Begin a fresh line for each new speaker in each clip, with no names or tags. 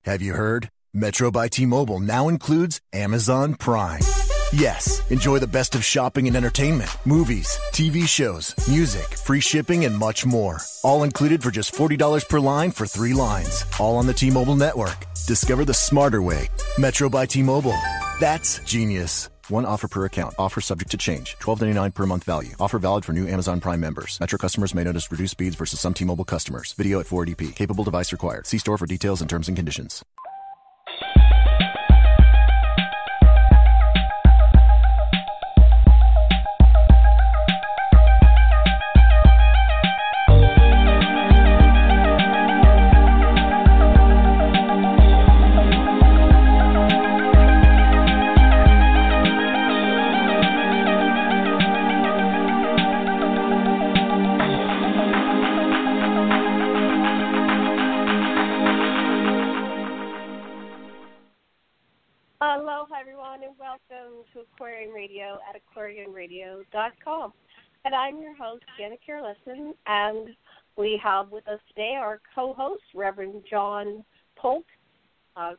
Have you heard? Metro by T-Mobile now includes Amazon Prime. Yes, enjoy the best of shopping and entertainment, movies, TV shows, music, free shipping, and much more. All included for just $40 per line for 3 lines. All on the T-Mobile network. Discover the smarter way. Metro by T-Mobile. That's genius. One offer per account. Offer subject to change. $12.99 per month value. Offer valid for new Amazon Prime members. Metro customers may notice reduced speeds versus some T-Mobile customers. Video at 480p. Capable device required. See store for details and terms and conditions.
To Aquarian Radio at aquarianradio.com. And I'm your host, Janet Carlson, and we have with us today our co-host, Reverend John Polk.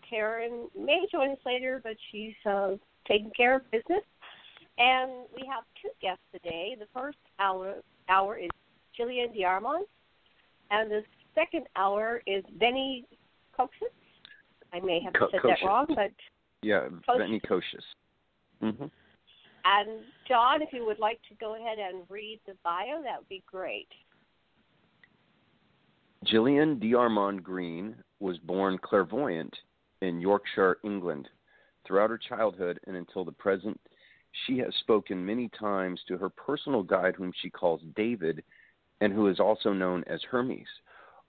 Karen may join us later, but she's taking care of business. And we have 2 guests today. The first hour is Gillian DeArmond, and the second hour is Vennie Kocsis. I may have said that wrong, but...
Yeah, Vennie Kocsis. Mm-hmm.
And John, if you would like to go ahead and read the bio, that would be great.
Gillian DeArmond Green was born clairvoyant in Yorkshire, England. Throughout her childhood and until the present, she has spoken many times to her personal guide, whom she calls David, and who is also known as Hermes.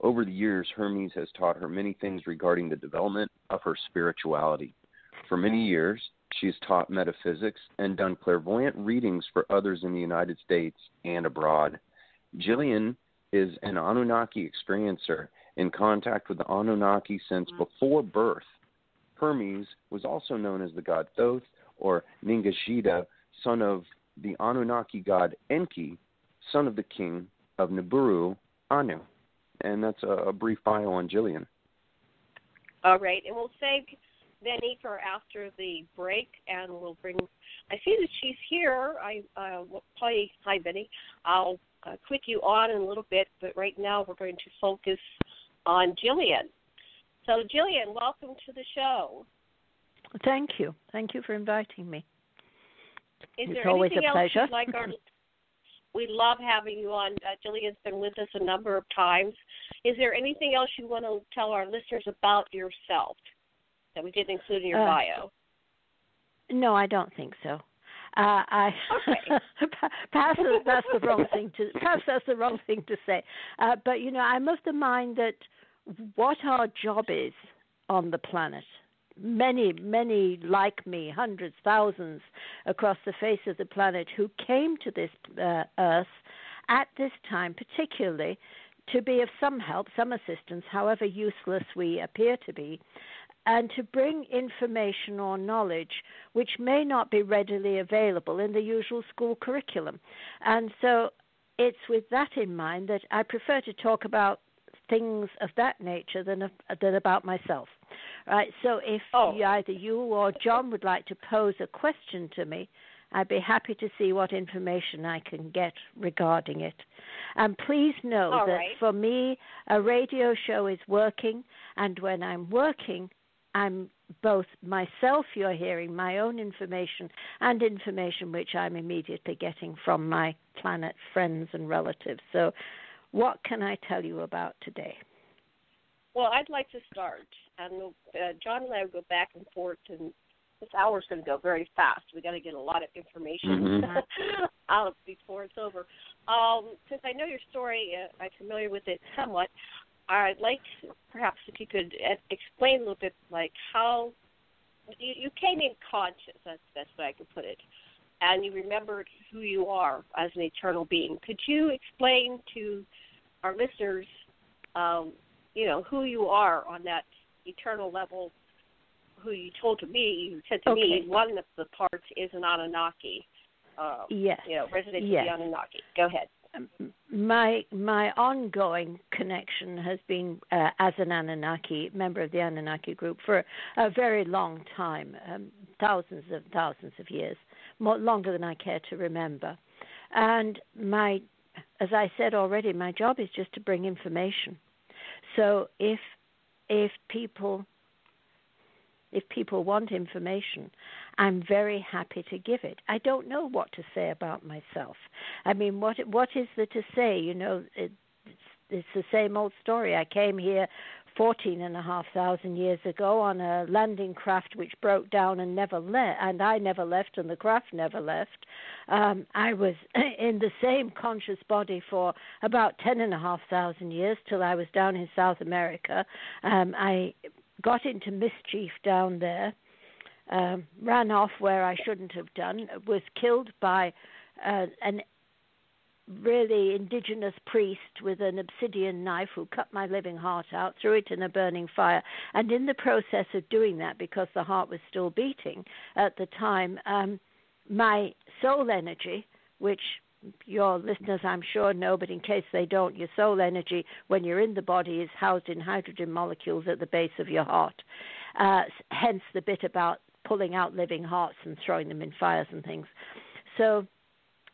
Over the years, Hermes has taught her many things regarding the development of her spirituality. For many years, she has taught metaphysics and done clairvoyant readings for others in the United States and abroad. Gillian is an Anunnaki Experiencer in contact with the Anunnaki since before birth. Hermes was also known as the God Thoth, or Ninghishzidda, son of the Anunnaki God Enki, son of the King of Nibiru, Anu. And that's a brief bio on Gillian.
All right, and we'll save Vennie for after the break, and we'll bring. I see that she's here. Hi, Vennie. I'll click you on in a little bit, but right now we're going to focus on Gillian. So, Gillian, welcome to the show.
Thank you. Thank you for inviting me.
It's
always a pleasure.
We love having you on. Gillian's been with us a number of times. Is there anything else you want to tell our listeners about yourself that we didn't include in your bio?
No, I don't think so. Okay. Perhaps that's the wrong thing to. Perhaps that's the wrong thing to say. But I'm of the mind that what our job is on the planet. Many like me, hundreds, thousands across the face of the planet who came to this earth at this time, particularly to be of some help, some assistance, however useless we appear to be, and to bring information or knowledge which may not be readily available in the usual school curriculum. And so it's with that in mind that I prefer to talk about things of that nature than about myself. Right? So if either you or John would like to pose a question to me, I'd be happy to see what information I can get regarding it. And please know that for me, a radio show is working, and when I'm working, I'm both myself, you're hearing my own information, and information which I'm immediately getting from my planet friends and relatives. So what can I tell you about today?
Well, I'd like to start. And John and I will go back and forth, and this hour's going to go very fast. We got to get a lot of information out before it's over. Since I know your story, I'm familiar with it somewhat. I'd like to, perhaps if you could explain a little bit, like how you came in conscious. That's the best way I could put it, and you remembered who you are as an eternal being. Could you explain to our listeners, who you are on that eternal level? Who you you said to me, one of the parts is an Anunnaki.
Yes.
Resident of the Anunnaki. Go ahead.
my ongoing connection has been as an Anunnaki, member of the Anunnaki group, for a very long time, thousands of years, longer than I care to remember. And as I said already, my job is just to bring information. So if people want information, I'm very happy to give it. I don't know what to say about myself. I mean, what is there to say? You know, it's the same old story. I came here 14,500 years ago on a landing craft which broke down and never left, and I never left, and the craft never left. I was in the same conscious body for about 10,500 years till I was down in South America. I got into mischief down there, ran off where I shouldn't have done, was killed by an really indigenous priest with an obsidian knife who cut my living heart out, threw it in a burning fire. And in the process of doing that, because the heart was still beating at the time, my soul energy, which your listeners I'm sure know, but in case they don't, your soul energy when you're in the body is housed in hydrogen molecules at the base of your heart. Hence the bit about pulling out living hearts and throwing them in fires and things. So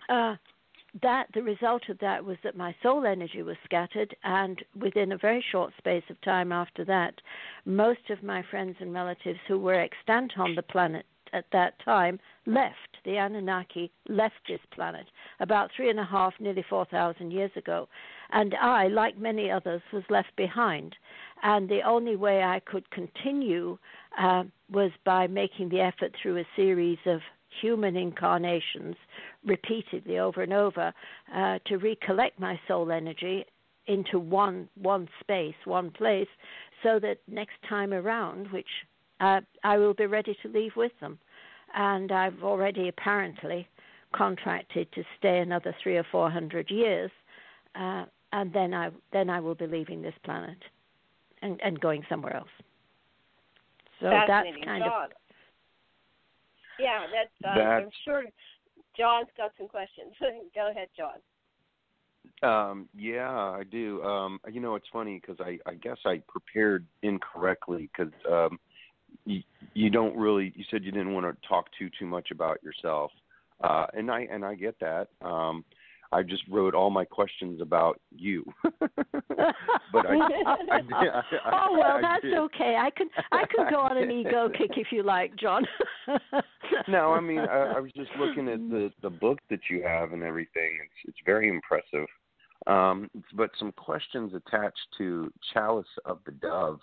the result of that was that my soul energy was scattered, and within a very short space of time after that, most of my friends and relatives who were extant on the planet at that time left. The Anunnaki left this planet about 3,500, nearly 4,000 years ago. And I, like many others, was left behind. And the only way I could continue was by making the effort through a series of human incarnations repeatedly over and over to recollect my soul energy into one space, one place, so that next time around, which I will be ready to leave with them. And I've already apparently contracted to stay another 300 or 400 years, and then I will be leaving this planet and going somewhere else. So that's kind
John.
of...
Yeah, I'm sure John's got some questions. Go ahead, John.
Yeah, I do. You know, it's funny because I guess I prepared incorrectly because you don't really. You said you didn't want to talk too much about yourself, and I get that. I just wrote all my questions about you. But
oh well, that's okay. I can go on an ego kick if you like, John.
No, I mean I was just looking at the book that you have and everything. It's very impressive. But some questions attached to Chalice of the Dove.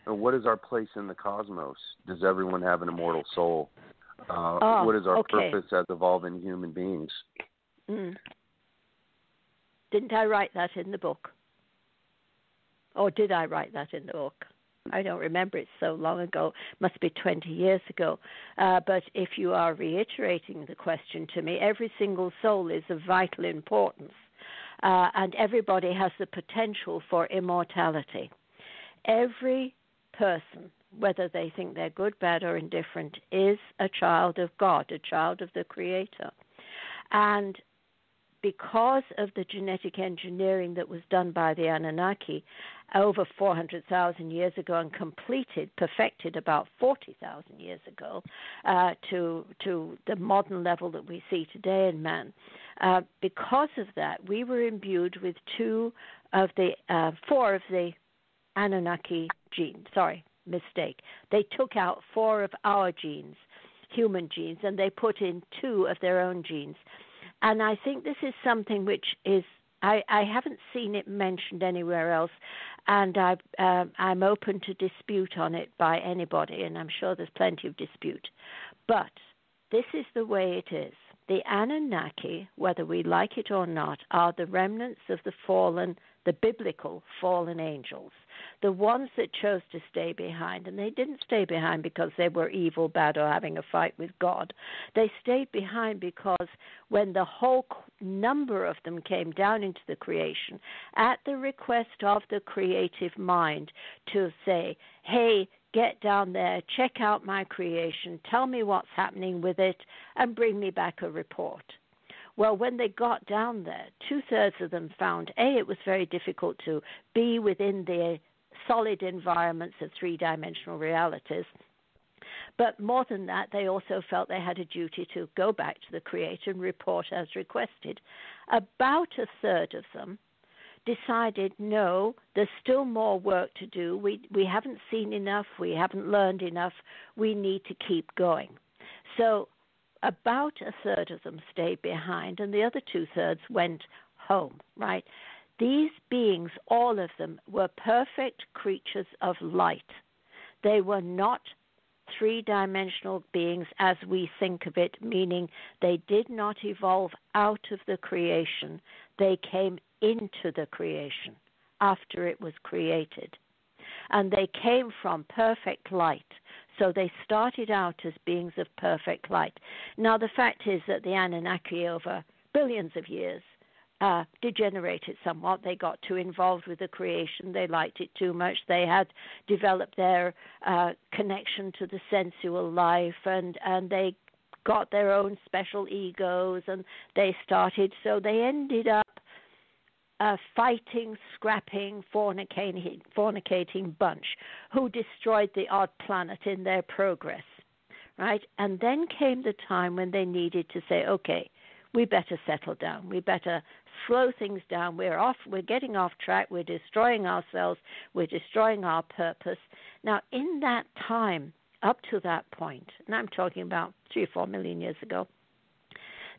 What is our place in the cosmos? Does everyone have an immortal soul? What is our purpose as evolving human beings?
Didn't I write that in the book? Or did I write that in the book? I don't remember. It's so long ago. Must be 20 years ago. But if you are reiterating the question to me, every single soul is of vital importance. And everybody has the potential for immortality. Every person, whether they think they're good, bad, or indifferent, is a child of God, a child of the Creator. And because of the genetic engineering that was done by the Anunnaki over 400,000 years ago and perfected about 40,000 years ago to the modern level that we see today in man, because of that, we were imbued with four of the Anunnaki genes. Sorry, mistake. They took out 4 of our genes, human genes, and they put in 2 of their own genes. And I think this is something which is, I haven't seen it mentioned anywhere else, and I'm open to dispute on it by anybody, and I'm sure there's plenty of dispute. But this is the way it is. The Anunnaki, whether we like it or not, are the remnants of the biblical fallen angels, the ones that chose to stay behind. And they didn't stay behind because they were evil, bad, or having a fight with God. They stayed behind because when the whole number of them came down into the creation, at the request of the creative mind to say, hey, get down there, check out my creation, tell me what's happening with it, and bring me back a report. Well, when they got down there, 2/3 of them found, A, it was very difficult to be within the solid environments of three-dimensional realities. But more than that, they also felt they had a duty to go back to the Creator and report as requested. About 1/3 of them decided, no, there's still more work to do. We haven't seen enough. We haven't learned enough. We need to keep going. So about 1/3 of them stayed behind, and the other 2/3 went home, right? These beings, all of them, were perfect creatures of light. They were not three-dimensional beings as we think of it, meaning they did not evolve out of the creation. They came into the creation after it was created. And they came from perfect light. So they started out as beings of perfect light. Now, the fact is that the Anunnaki, over billions of years, degenerated somewhat. They got too involved with the creation. They liked it too much. They had developed their connection to the sensual life, and they got their own special egos, and they started. So they ended up fighting, scrapping, fornicating bunch who destroyed the odd planet in their progress, right? And then came the time when they needed to say, okay, we better settle down. We better slow things down. We're getting off track. We're destroying ourselves. We're destroying our purpose. Now, in that time, up to that point, and I'm talking about 3 or 4 million years ago,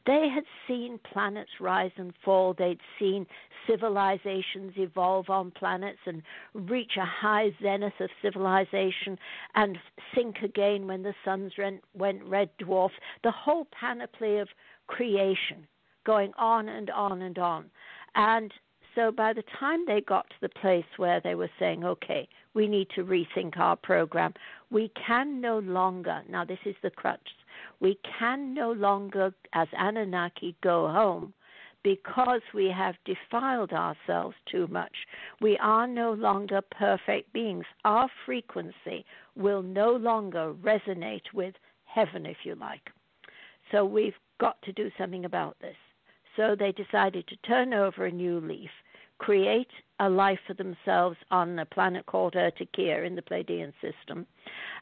they had seen planets rise and fall. They'd seen civilizations evolve on planets and reach a high zenith of civilization and sink again when the suns went red dwarf. The whole panoply of creation going on and on and on. And so by the time they got to the place where they were saying, okay, we need to rethink our program, we can no longer, now this is the crux, we can no longer, as Anunnaki, go home because we have defiled ourselves too much. We are no longer perfect beings. Our frequency will no longer resonate with heaven, if you like. So we've got to do something about this. So they decided to turn over a new leaf, create a life for themselves on a planet called Urtikia in the Pleiadian system,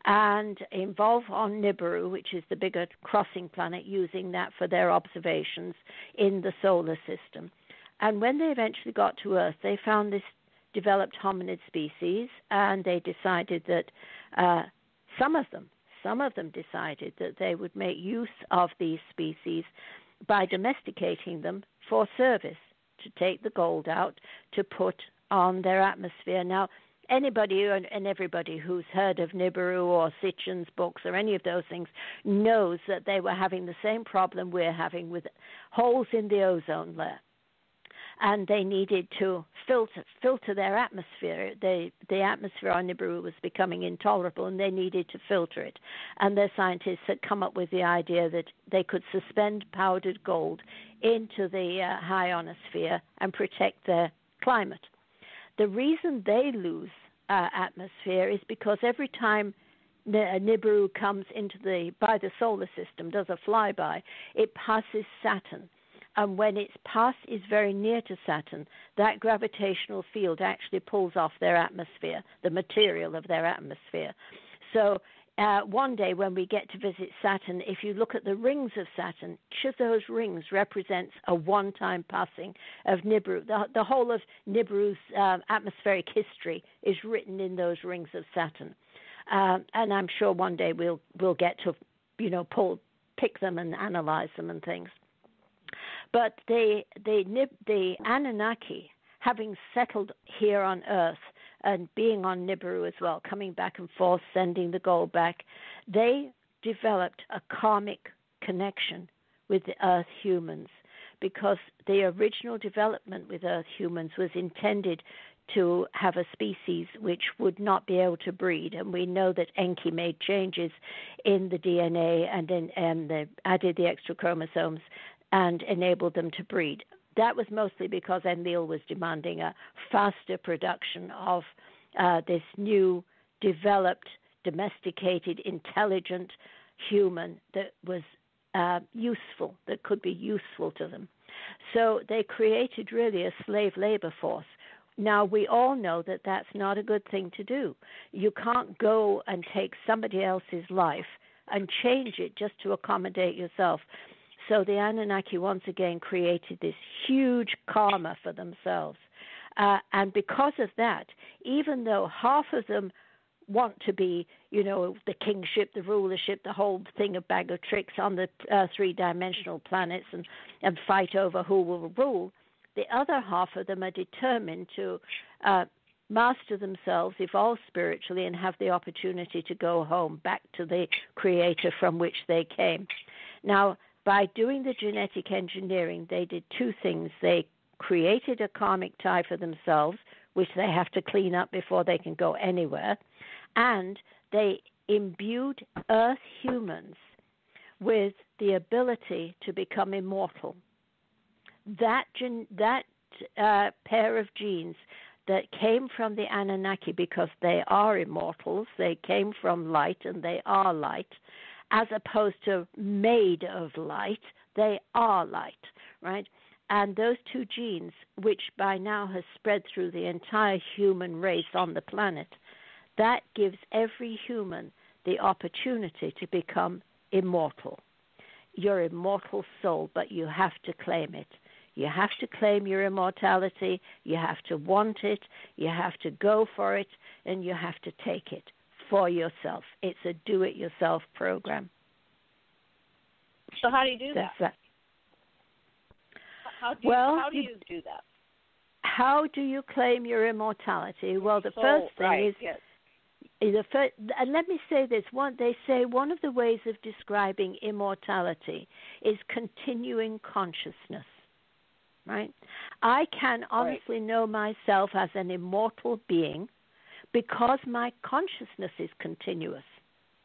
and involve on Nibiru, which is the bigger crossing planet, using that for their observations in the solar system. And when they eventually got to Earth, they found this developed hominid species, and they decided that some of them decided that they would make use of these species by domesticating them for service, to take the gold out, to put on their atmosphere. Now, anybody and everybody who's heard of Nibiru or Sitchin's books or any of those things knows that they were having the same problem we're having with holes in the ozone layer. And they needed to filter their atmosphere. The atmosphere on Nibiru was becoming intolerable, and they needed to filter it. And their scientists had come up with the idea that they could suspend powdered gold into the high ionosphere and protect their climate. The reason they lose atmosphere is because every time Nibiru comes by the solar system, does a flyby, it passes Saturn. And when its path is very near to Saturn, that gravitational field actually pulls off their atmosphere, the material of their atmosphere. So one day when we get to visit Saturn, if you look at the rings of Saturn, each of those rings represents a one-time passing of Nibiru. The whole of Nibiru's atmospheric history is written in those rings of Saturn. And I'm sure one day we'll get to, pick them and analyze them and things. But the Anunnaki, having settled here on Earth and being on Nibiru as well, coming back and forth, sending the gold back, they developed a karmic connection with the Earth humans, because the original development with Earth humans was intended to have a species which would not be able to breed. And we know that Enki made changes in the DNA and they added the extra chromosomes and enabled them to breed. That was mostly because Enlil was demanding a faster production of this new, developed, domesticated, intelligent human that was useful, that could be useful to them. So they created really a slave labor force. Now, we all know that that's not a good thing to do. You can't go and take somebody else's life and change it just to accommodate yourself. So the Anunnaki once again created this huge karma for themselves. And because of that, even though half of them want to be, the kingship, the rulership, the whole thing, a bag of tricks on the three-dimensional planets and fight over who will rule, the other half of them are determined to master themselves, evolve spiritually, and have the opportunity to go home, back to the creator from which they came. Now, by doing the genetic engineering, they did two things. They created a karmic tie for themselves, which they have to clean up before they can go anywhere, and they imbued Earth humans with the ability to become immortal. That pair of genes that came from the Anunnaki, because they are immortals, they came from light and they are light, as opposed to made of light, they are light, right? And those two genes, which by now has spread through the entire human race on the planet, that gives every human the opportunity to become immortal. Your immortal soul, but you have to claim it. You have to claim your immortality, you have to want it, you have to go for it, and you have to take it for yourself. It's a do-it-yourself program.
So how do you do that? How do you do that?
How do you claim your immortality? Well, the first thing is...
Yes.
And let me say this. They say one of the ways of describing immortality is continuing consciousness. Right? I can honestly know myself as an immortal being because my consciousness is continuous,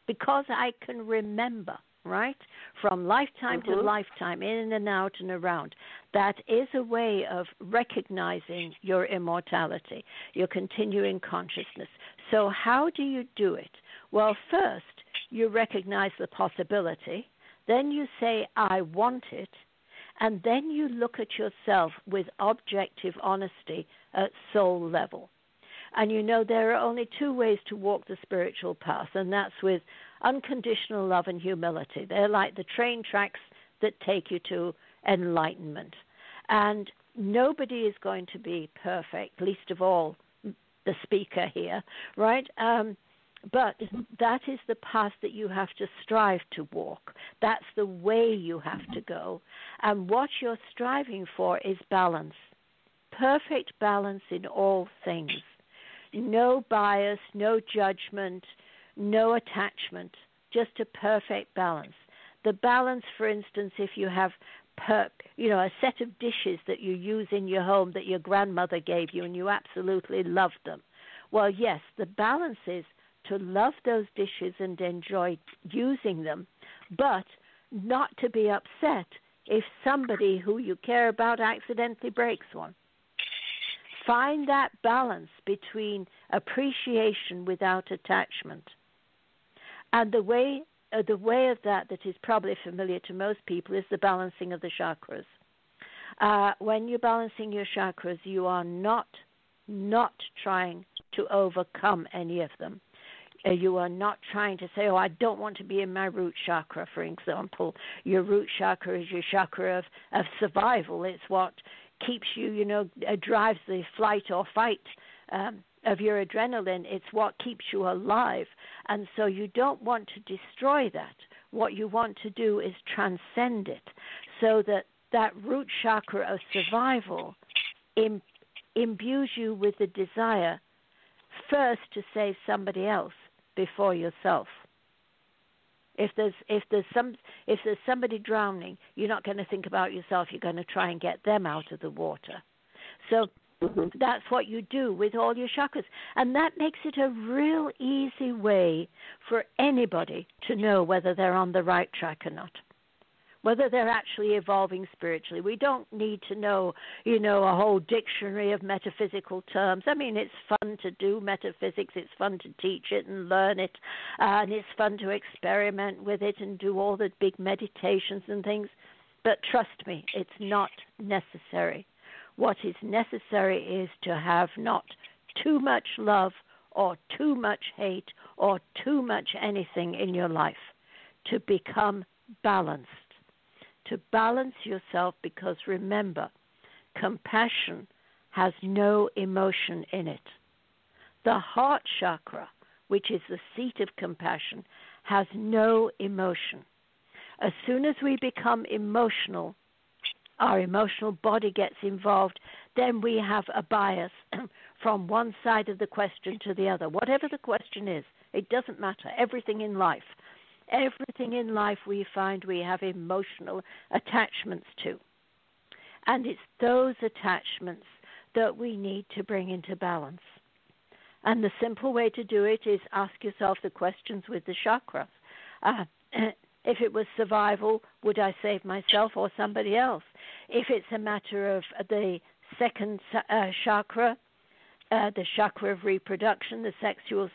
because I can remember, right, from lifetime to lifetime, in and out and around. That is a way of recognizing your immortality, your continuing consciousness. So how do you do it? Well, first, you recognize the possibility. Then you say, I want it. And then you look at yourself with objective honesty at soul level. And there are only two ways to walk the spiritual path, and that's with unconditional love and humility. They're like the train tracks that take you to enlightenment. And nobody is going to be perfect, least of all the speaker here, right? But that is the path that you have to strive to walk. That's the way you have to go. And what you're striving for is balance, perfect balance in all things. No bias, no judgment, no attachment, just a perfect balance. The balance, for instance, if you have a set of dishes that you use in your home that your grandmother gave you and you absolutely love them. Well, yes, the balance is to love those dishes and enjoy using them, but not to be upset if somebody who you care about accidentally breaks one. Find that balance between appreciation without attachment. And the way of that is probably familiar to most people is the balancing of the chakras. When you're balancing your chakras, you are not trying to overcome any of them. You are not trying to say, I don't want to be in my root chakra, for example. Your root chakra is your chakra of survival. It's what keeps you, drives the flight or fight of your adrenaline. It's what keeps you alive. And so you don't want to destroy that. What you want to do is transcend it so that root chakra of survival imbues you with the desire first to save somebody else before yourself. If there's somebody drowning, you're not going to think about yourself. You're going to try and get them out of the water. So that's what you do with all your chakras, and that makes it a real easy way for anybody to know whether they're on the right track or not. whether they're actually evolving spiritually. We don't need to know, a whole dictionary of metaphysical terms. I mean, it's fun to do metaphysics. It's fun to teach it and learn it. And it's fun to experiment with it and do all the big meditations and things. But trust me, it's not necessary. What is necessary is to have not too much love or too much hate or too much anything in your life, to become balanced. To balance yourself, because remember, compassion has no emotion in it. The heart chakra, which is the seat of compassion, has no emotion. As soon as we become emotional, our emotional body gets involved, then we have a bias from one side of the question to the other. Whatever the question is, it doesn't matter. Everything in life we find we have emotional attachments to. And it's those attachments that we need to bring into balance. And the simple way to do it is ask yourself the questions with the chakras. If it was survival, would I save myself or somebody else? If it's a matter of the second chakra, the chakra of reproduction, the sexual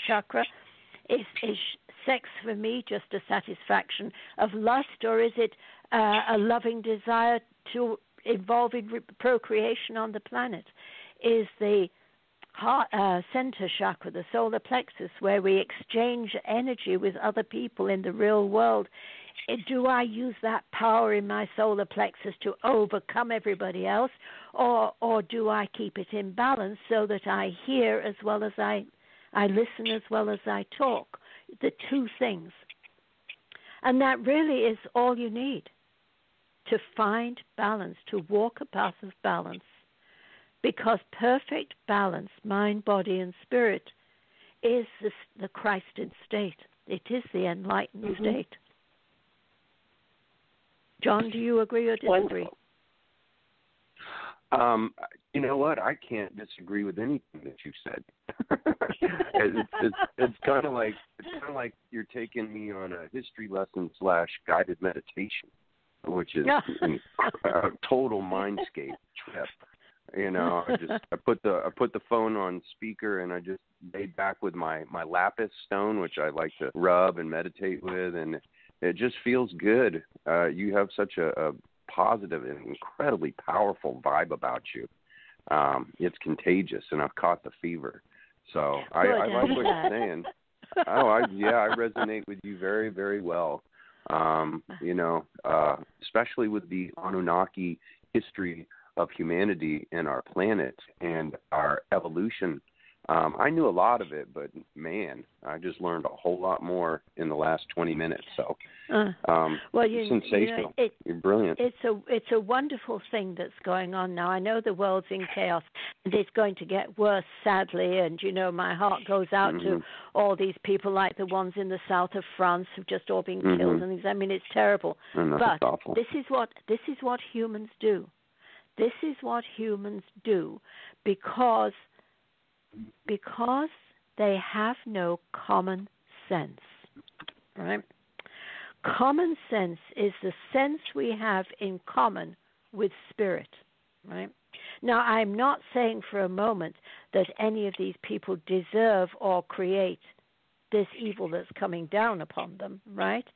chakra, is sex for me just a satisfaction of lust, or is it a loving desire to involve in procreation on the planet? Is the heart, center chakra, the solar plexus, where we exchange energy with other people in the real world, do I use that power in my solar plexus to overcome everybody else, or do I keep it in balance so that I hear as well as I listen as well as I talk? The two things. And that really is all you need to find balance, to walk a path of balance. Because perfect balance, mind, body, and spirit, is the Christed state. It is the enlightened state. John, do you agree or disagree?
You know what? I can't disagree with anything that you said. It's kind of like you're taking me on a history lesson / guided meditation, which is a total mindscape trip. I put the phone on speaker and I just laid back with my lapis stone, which I like to rub and meditate with, and it just feels good. You have such a positive and incredibly powerful vibe about you. It's contagious, and I've caught the fever. So I like what you're saying. I resonate with you very, very well. Especially with the Anunnaki history of humanity and our planet and our evolution. I knew a lot of it, but man, I just learned a whole lot more in the last 20 minutes. So, sensational. You're brilliant.
It's a wonderful thing that's going on now. I know the world's in chaos, and it's going to get worse, sadly. And my heart goes out to all these people, like the ones in the south of France who've just all been killed. And things. I mean, it's terrible. But
awful.
This is what humans do. This is what humans do because they have no common sense, right? Common sense is the sense we have in common with spirit, right? Now, I'm not saying for a moment that any of these people deserve or create this evil that's coming down upon them, right?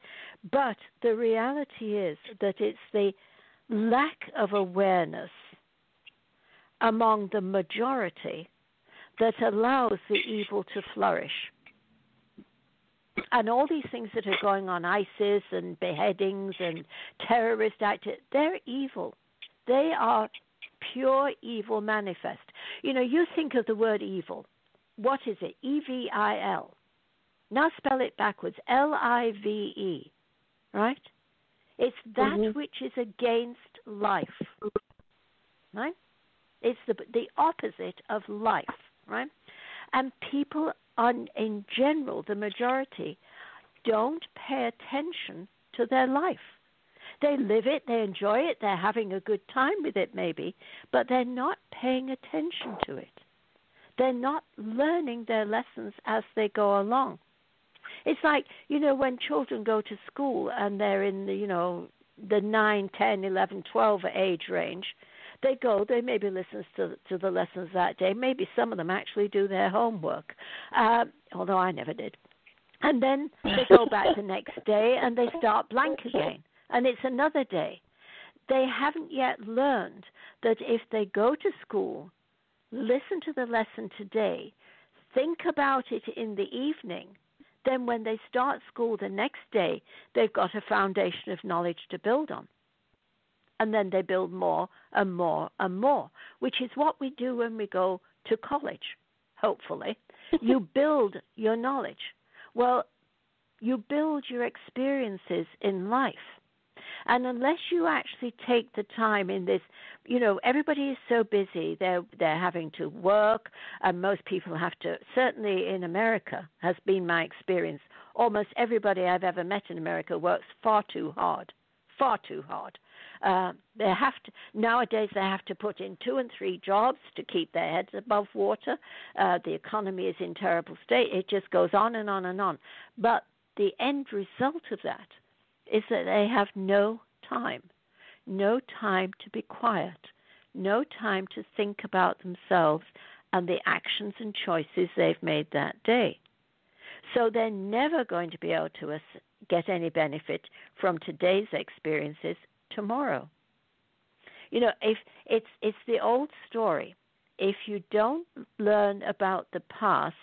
But the reality is that it's the lack of awareness among the majority that allows the evil to flourish. And all these things that are going on, ISIS and beheadings and terrorist acts, they're evil. They are pure evil manifest. You think of the word evil. What is it? E-V-I-L. Now spell it backwards. L-I-V-E. Right? It's that which is against life. Right? It's the opposite of life. Right? And people, in general, the majority, don't pay attention to their life. They live it, they enjoy it, they're having a good time with it maybe, but they're not paying attention to it. They're not learning their lessons as they go along. It's like, when children go to school and they're in the 9, 10, 11, 12 age range, they maybe listen to the lessons that day. Maybe some of them actually do their homework, although I never did. And then they go back the next day and they start blank again. And it's another day. They haven't yet learned that if they go to school, listen to the lesson today, think about it in the evening, then when they start school the next day, they've got a foundation of knowledge to build on. And then they build more and more and more, which is what we do when we go to college, hopefully. You build your knowledge. Well, you build your experiences in life. And unless you actually take the time in this, everybody is so busy. They're having to work, and most people have to, certainly in America, has been my experience. Almost everybody I've ever met in America works far too hard. Nowadays they have to put in 2 and 3 jobs to keep their heads above water. The economy is in terrible state. It just goes on and on and on. But the end result of that is that they have no time to be quiet, no time to think about themselves and the actions and choices they've made that day. So they're never going to be able to get any benefit from today's experiences tomorrow. If it's the old story. If you don't learn about the past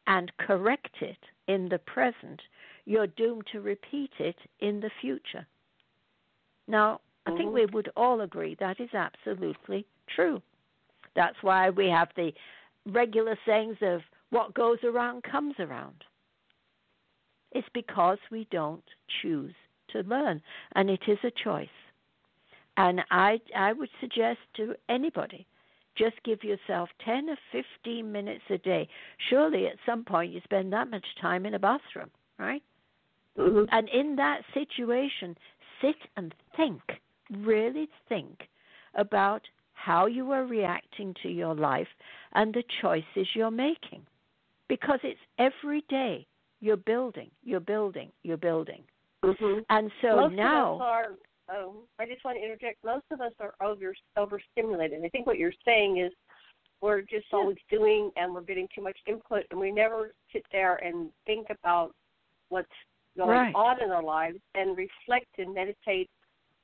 and correct it in the present, you're doomed to repeat it in the future. Now, I think we would all agree that is absolutely true. That's why we have the regular sayings of what goes around comes around. It's because we don't choose to learn, and it is a choice. And I would suggest to anybody, just give yourself 10 or 15 minutes a day. Surely at some point you spend that much time in a bathroom, right? Mm-hmm. And in that situation, sit and think, really think about how you are reacting to your life and the choices you're making. Because it's every day you're building. Mm-hmm. And so
most
now...
of us are, I just want to interject, most of us are overstimulated. I think what you're saying is we're just always doing and we're getting too much input and we never sit there and think about what's going on in our lives and reflect and meditate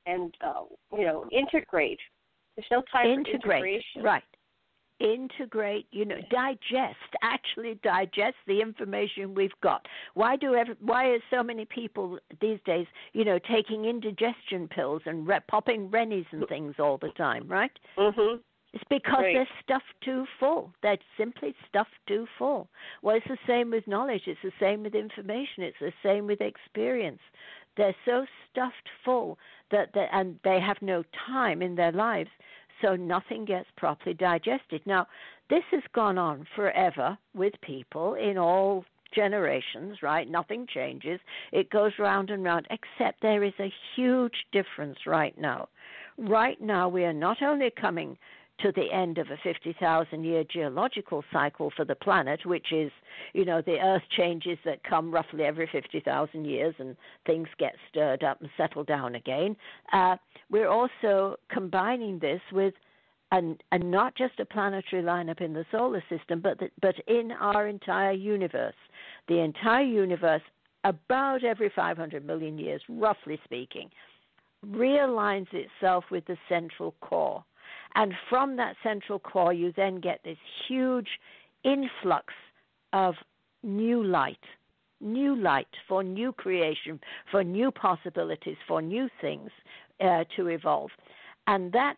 and, integrate. There's no time for integration.
Right. Integrate, actually digest the information we've got. Why are so many people these days, taking indigestion pills and popping Rennies and things all the time, right? Mm-hmm. It's because they're stuffed too full. They're simply stuffed too full. Well, it's the same with knowledge. It's the same with information. It's the same with experience. They're so stuffed full and they have no time in their lives, so nothing gets properly digested. Now, this has gone on forever with people in all generations, right? Nothing changes. It goes round and round, except there is a huge difference right now. Right now, we are not only coming to the end of a 50,000-year geological cycle for the planet, which is, the Earth changes that come roughly every 50,000 years and things get stirred up and settle down again. We're also combining this with and not just a planetary lineup in the solar system, but in our entire universe. The entire universe, about every 500 million years, roughly speaking, realigns itself with the central core. And from that central core, you then get this huge influx of new light for new creation, for new possibilities, for new things to evolve. And that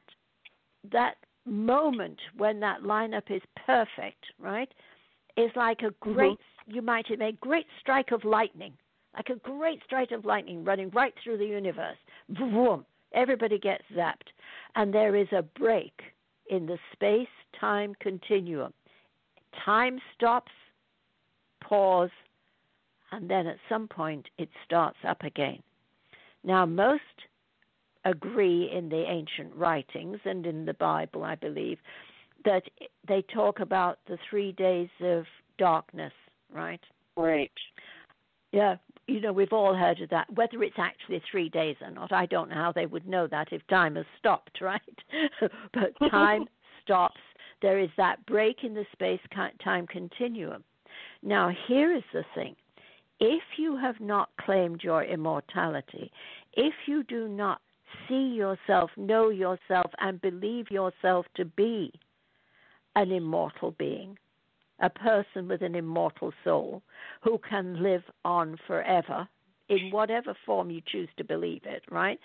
moment when that lineup is perfect, right, is like a great, you might say, a great strike of lightning, like a great strike of lightning running right through the universe. Boom. Everybody gets zapped. And there is a break in the space-time continuum. Time stops, pause, and then at some point it starts up again. Now, most agree in the ancient writings and in the Bible, I believe, that they talk about the 3 days of darkness, right?
Right.
Yeah, we've all heard of that. Whether it's actually 3 days or not, I don't know how they would know that if time has stopped, right? But time stops. There is that break in the space-time continuum. Now, here is the thing. If you have not claimed your immortality, if you do not see yourself, know yourself, and believe yourself to be an immortal being, a person with an immortal soul who can live on forever in whatever form you choose to believe it, right?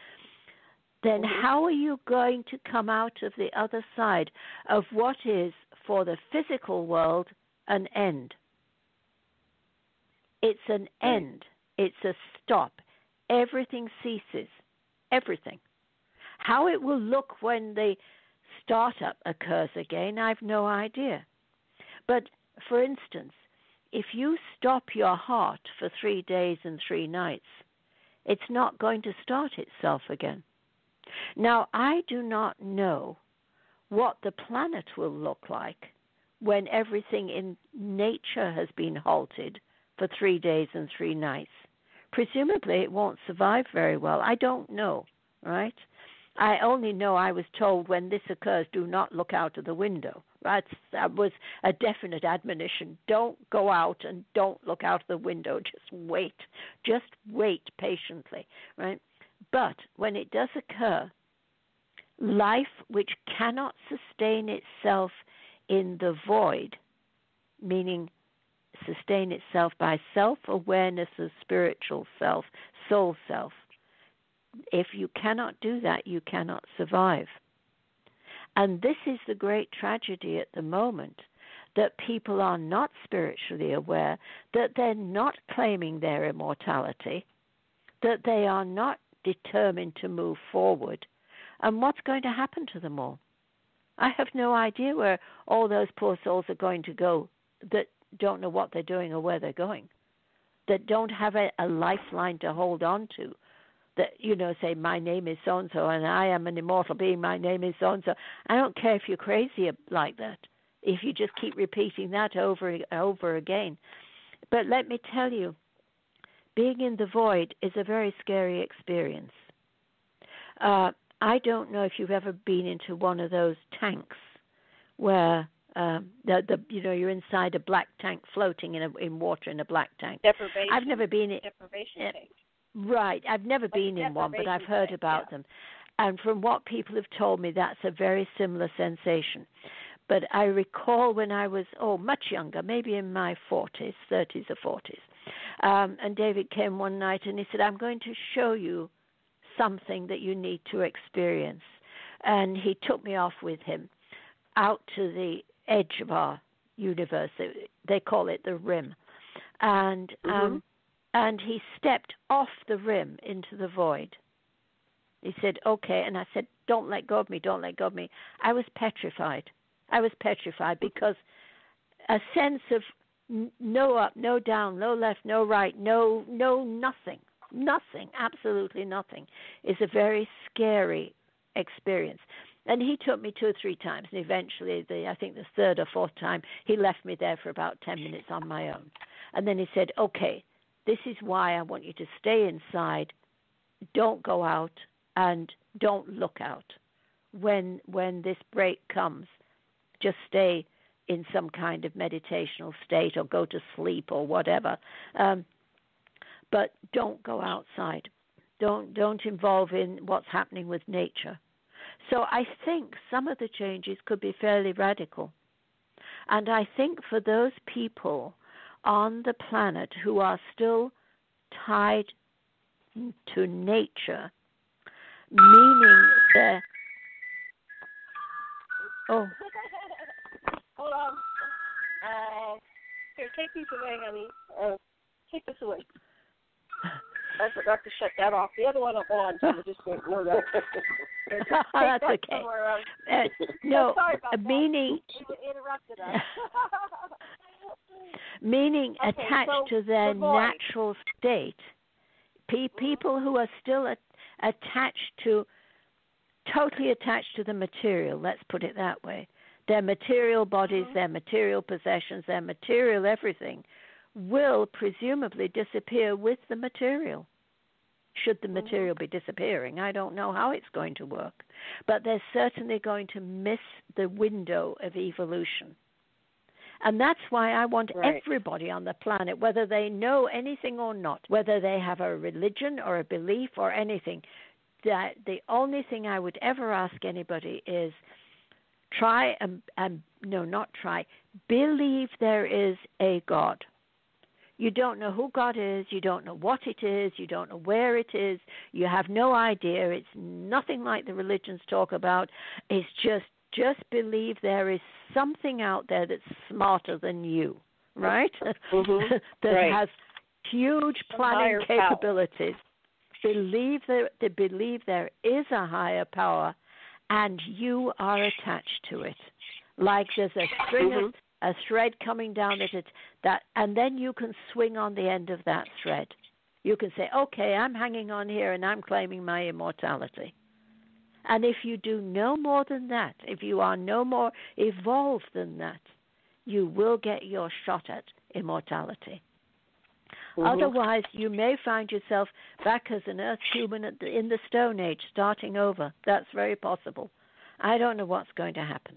Then how are you going to come out of the other side of what is, for the physical world, an end? It's an end. It's a stop. Everything ceases. Everything. How it will look when the startup occurs again, I've no idea. But, for instance, if you stop your heart for 3 days and 3 nights, it's not going to start itself again. Now, I do not know what the planet will look like when everything in nature has been halted for 3 days and 3 nights. Presumably, it won't survive very well. I don't know, right? I only know I was told when this occurs, do not look out of the window. Right? That was a definite admonition. Don't go out and don't look out of the window. Just wait. Just wait patiently, right? But when it does occur, life which cannot sustain itself in the void, meaning sustain itself by self-awareness of spiritual self, soul self, if you cannot do that, you cannot survive. And this is the great tragedy at the moment, that people are not spiritually aware, that they're not claiming their immortality, that they are not determined to move forward. And what's going to happen to them all? I have no idea where all those poor souls are going to go that don't know what they're doing or where they're going, that don't have a lifeline to hold on to. That, say, my name is so-and-so, and I am an immortal being, my name is so-and-so. I don't care if you're crazy like that, if you just keep repeating that over and over again. But let me tell you, being in the void is a very scary experience. I don't know if you've ever been into one of those tanks where you're inside a black tank floating in water in a black tank.
Deprivation.
I've never been in
deprivation tank.
Right. I've never been in one, but I've heard about them. And from what people have told me, that's a very similar sensation. But I recall when I was, much younger, maybe in my 40s, 30s or 40s, and David came one night and he said, I'm going to show you something that you need to experience. And he took me off with him out to the edge of our universe. They call it the rim. And he stepped off the rim into the void. He said, okay. And I said, don't let go of me, don't let go of me. I was petrified. Because a sense of no up, no down, no left, no right, no nothing, absolutely nothing, is a very scary experience. And he took me 2 or 3 times, and eventually, I think the 3rd or 4th time, he left me there for about 10 minutes on my own. And then he said, okay, this is why I want you to stay inside, don't go out, and don't look out. When this break comes, just stay in some kind of meditational state or go to sleep or whatever. But don't go outside. Don't involve in what's happening with nature. So I think some of the changes could be fairly radical. And I think for those people on the planet who are still tied to nature, meaning they're... Oh.
Hold on. Here, take these away, honey. Take this away. I forgot to shut that off. The other one I'm on, so I just don't know that.
That's okay. No,
sorry about
meaning
that. You interrupted us.
meaning
Okay,
attached to their natural state. People who are still totally attached to the material, let's put it that way. Their material bodies, their material possessions, their material everything, will presumably disappear with the material. Should the material be disappearing, I don't know how it's going to work. But they're certainly going to miss the window of evolution. And that's why I want everybody on the planet, whether they know anything or not, whether they have a religion or a belief or anything, that the only thing I would ever ask anybody is believe there is a God. You don't know who God is, you don't know what it is, you don't know where it is, you have no idea. It's nothing like the religions talk about. It's just believe there is something out there that's smarter than you, right? That has huge planning capabilities. Believe there is a higher power, and you are attached to it. Like there's a string of a thread coming down that, and then you can swing on the end of that thread. You can say, okay, I'm hanging on here and I'm claiming my immortality. And if you do no more than that, if you are no more evolved than that, you will get your shot at immortality. Otherwise, you may find yourself back as an Earth human in the Stone Age, starting over. That's very possible. I don't know what's going to happen.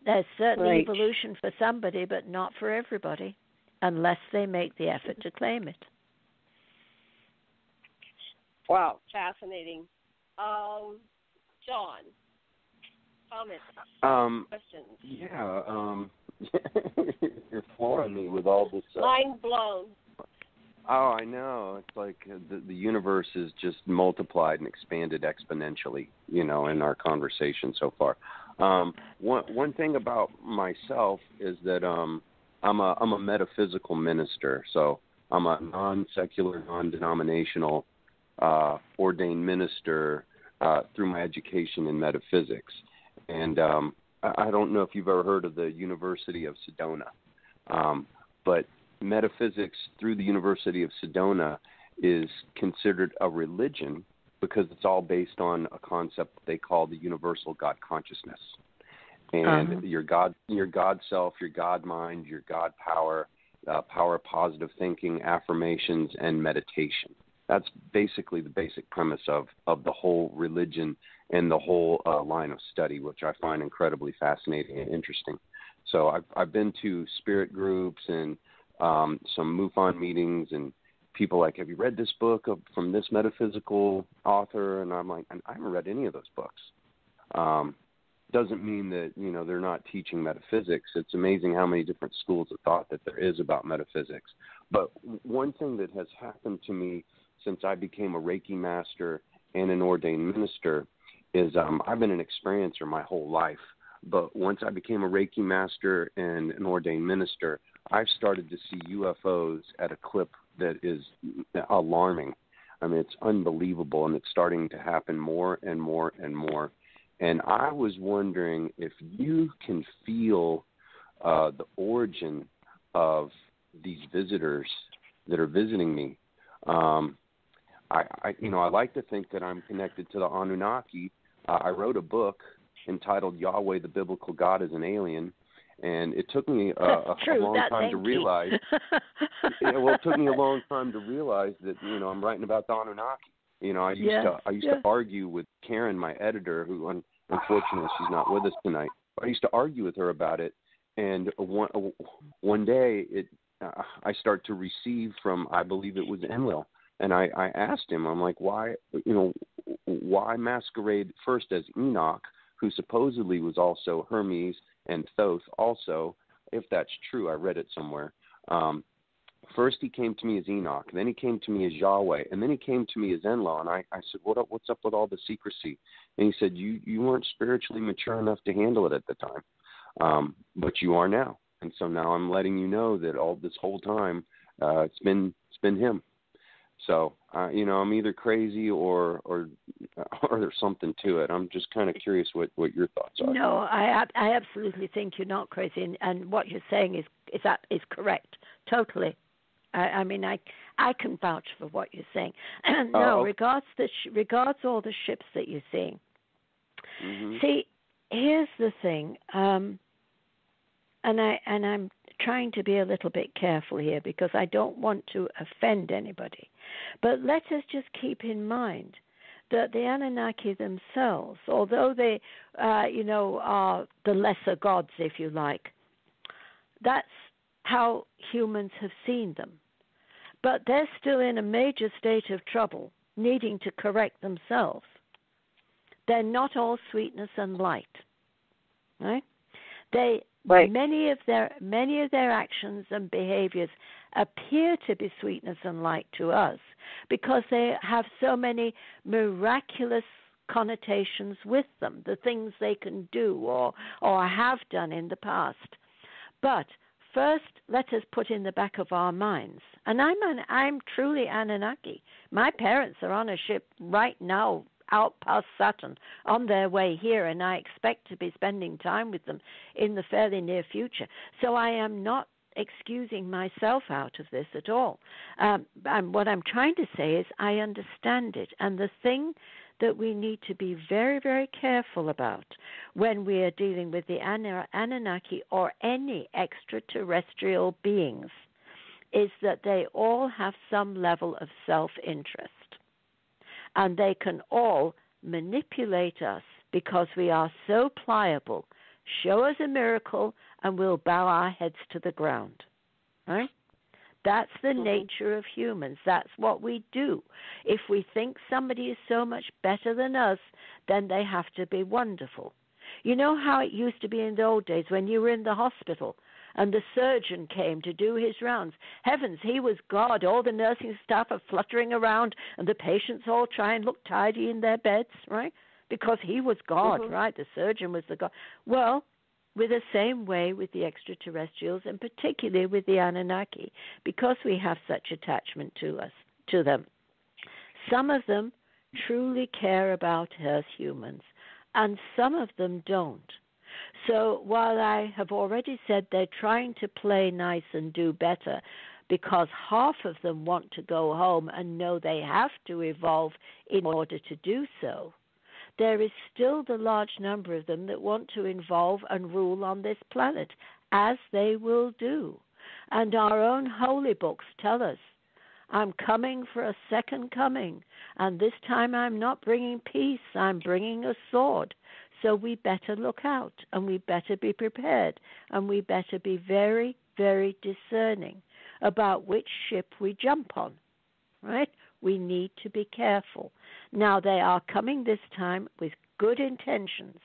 There's certainly evolution for somebody, but not for everybody, unless they make the effort to claim it.
Wow, fascinating. John, comments, questions?
Yeah, you're flooring me with all this.
Mind blown.
Oh, I know. It's like the universe is just multiplied and expanded exponentially, in our conversation so far. One thing about myself is that I'm a metaphysical minister, so I'm a non-secular, non-denominational ordained minister through my education in metaphysics. And I don't know if you've ever heard of the University of Sedona, but metaphysics through the University of Sedona is considered a religion because it's all based on a concept they call the universal God consciousness. And your God self, your God mind, your God power, power of positive thinking, affirmations, and meditation. That's basically the basic premise of the whole religion and the whole line of study, which I find incredibly fascinating and interesting. So I've been to spirit groups and some MUFON meetings, and people like, have you read this book from this metaphysical author? And I'm like, I haven't read any of those books. Doesn't mean that, they're not teaching metaphysics. It's amazing how many different schools of thought that there is about metaphysics. But one thing that has happened to me since I became a Reiki master and an ordained minister is I've been an experiencer my whole life. But once I became a Reiki master and an ordained minister, I've started to see UFOs at a clip that is alarming. I mean, it's unbelievable, and it's starting to happen more and more and more. And I was wondering if you can feel the origin of these visitors that are visiting me. I like to think that I'm connected to the Anunnaki. I wrote a book entitled Yahweh, the Biblical God is an Alien, and it took me a long time to realize. It took me a long time to realize that I'm writing about the Anunnaki. I used to argue with Karen, my editor, who unfortunately she's not with us tonight. I used to argue with her about it, and one day I start to receive from, I believe it was Enlil, and I asked him, I'm like, why masquerade first as Enoch, who supposedly was also Hermes, and Thoth also, if that's true, I read it somewhere. First he came to me as Enoch, then he came to me as Yahweh, and then he came to me as Enlil, and I said, what's up with all the secrecy? And he said, you weren't spiritually mature enough to handle it at the time, but you are now. And so now I'm letting you know that all this whole time it's been him. So, I'm either crazy or there's something to it. I'm just kind of curious what your thoughts are.
No, I absolutely think you're not crazy, and what you're saying is correct, totally. I mean, I can vouch for what you're saying. No, regards all the ships that you're seeing. Mm-hmm. See, here's the thing, and I'm trying to be a little bit careful here because I don't want to offend anybody. But let us just keep in mind that the Anunnaki themselves, although they, are the lesser gods, if you like, that's how humans have seen them. But they're still in a major state of trouble, needing to correct themselves. They're not all sweetness and light, right? Many of their actions and behaviors appear to be sweetness and light to us because they have so many miraculous connotations with them, the things they can do or have done in the past. But first, let us put in the back of our minds, and I'm truly Anunnaki. My parents are on a ship right now out past Saturn on their way here, and I expect to be spending time with them in the fairly near future. So I am not excusing myself out of this at all. And what I'm trying to say is I understand it, and the thing that we need to be very, very careful about when we are dealing with the Anunnaki or any extraterrestrial beings is that they all have some level of self-interest. And they can all manipulate us because we are so pliable. Show us a miracle and we'll bow our heads to the ground. Right? That's the nature of humans. That's what we do. If we think somebody is so much better than us, then they have to be wonderful. You know how it used to be in the old days when you were in the hospital and the surgeon came to do his rounds. Heavens, he was God. All the nursing staff are fluttering around and the patients all try and look tidy in their beds, right? Because he was God, right? The surgeon was the God. Well, with the same way with the extraterrestrials and particularly with the Anunnaki, because we have such attachment to them. Some of them truly care about us humans, and some of them don't. So while I have already said they're trying to play nice and do better because half of them want to go home and know they have to evolve in order to do so, there is still the large number of them that want to evolve and rule on this planet, as they will do. And our own holy books tell us, I'm coming for a second coming, and this time I'm not bringing peace, I'm bringing a sword. So we better look out, and we better be prepared, and we better be very, very discerning about which ship we jump on, right? We need to be careful. Now, they are coming this time with good intentions.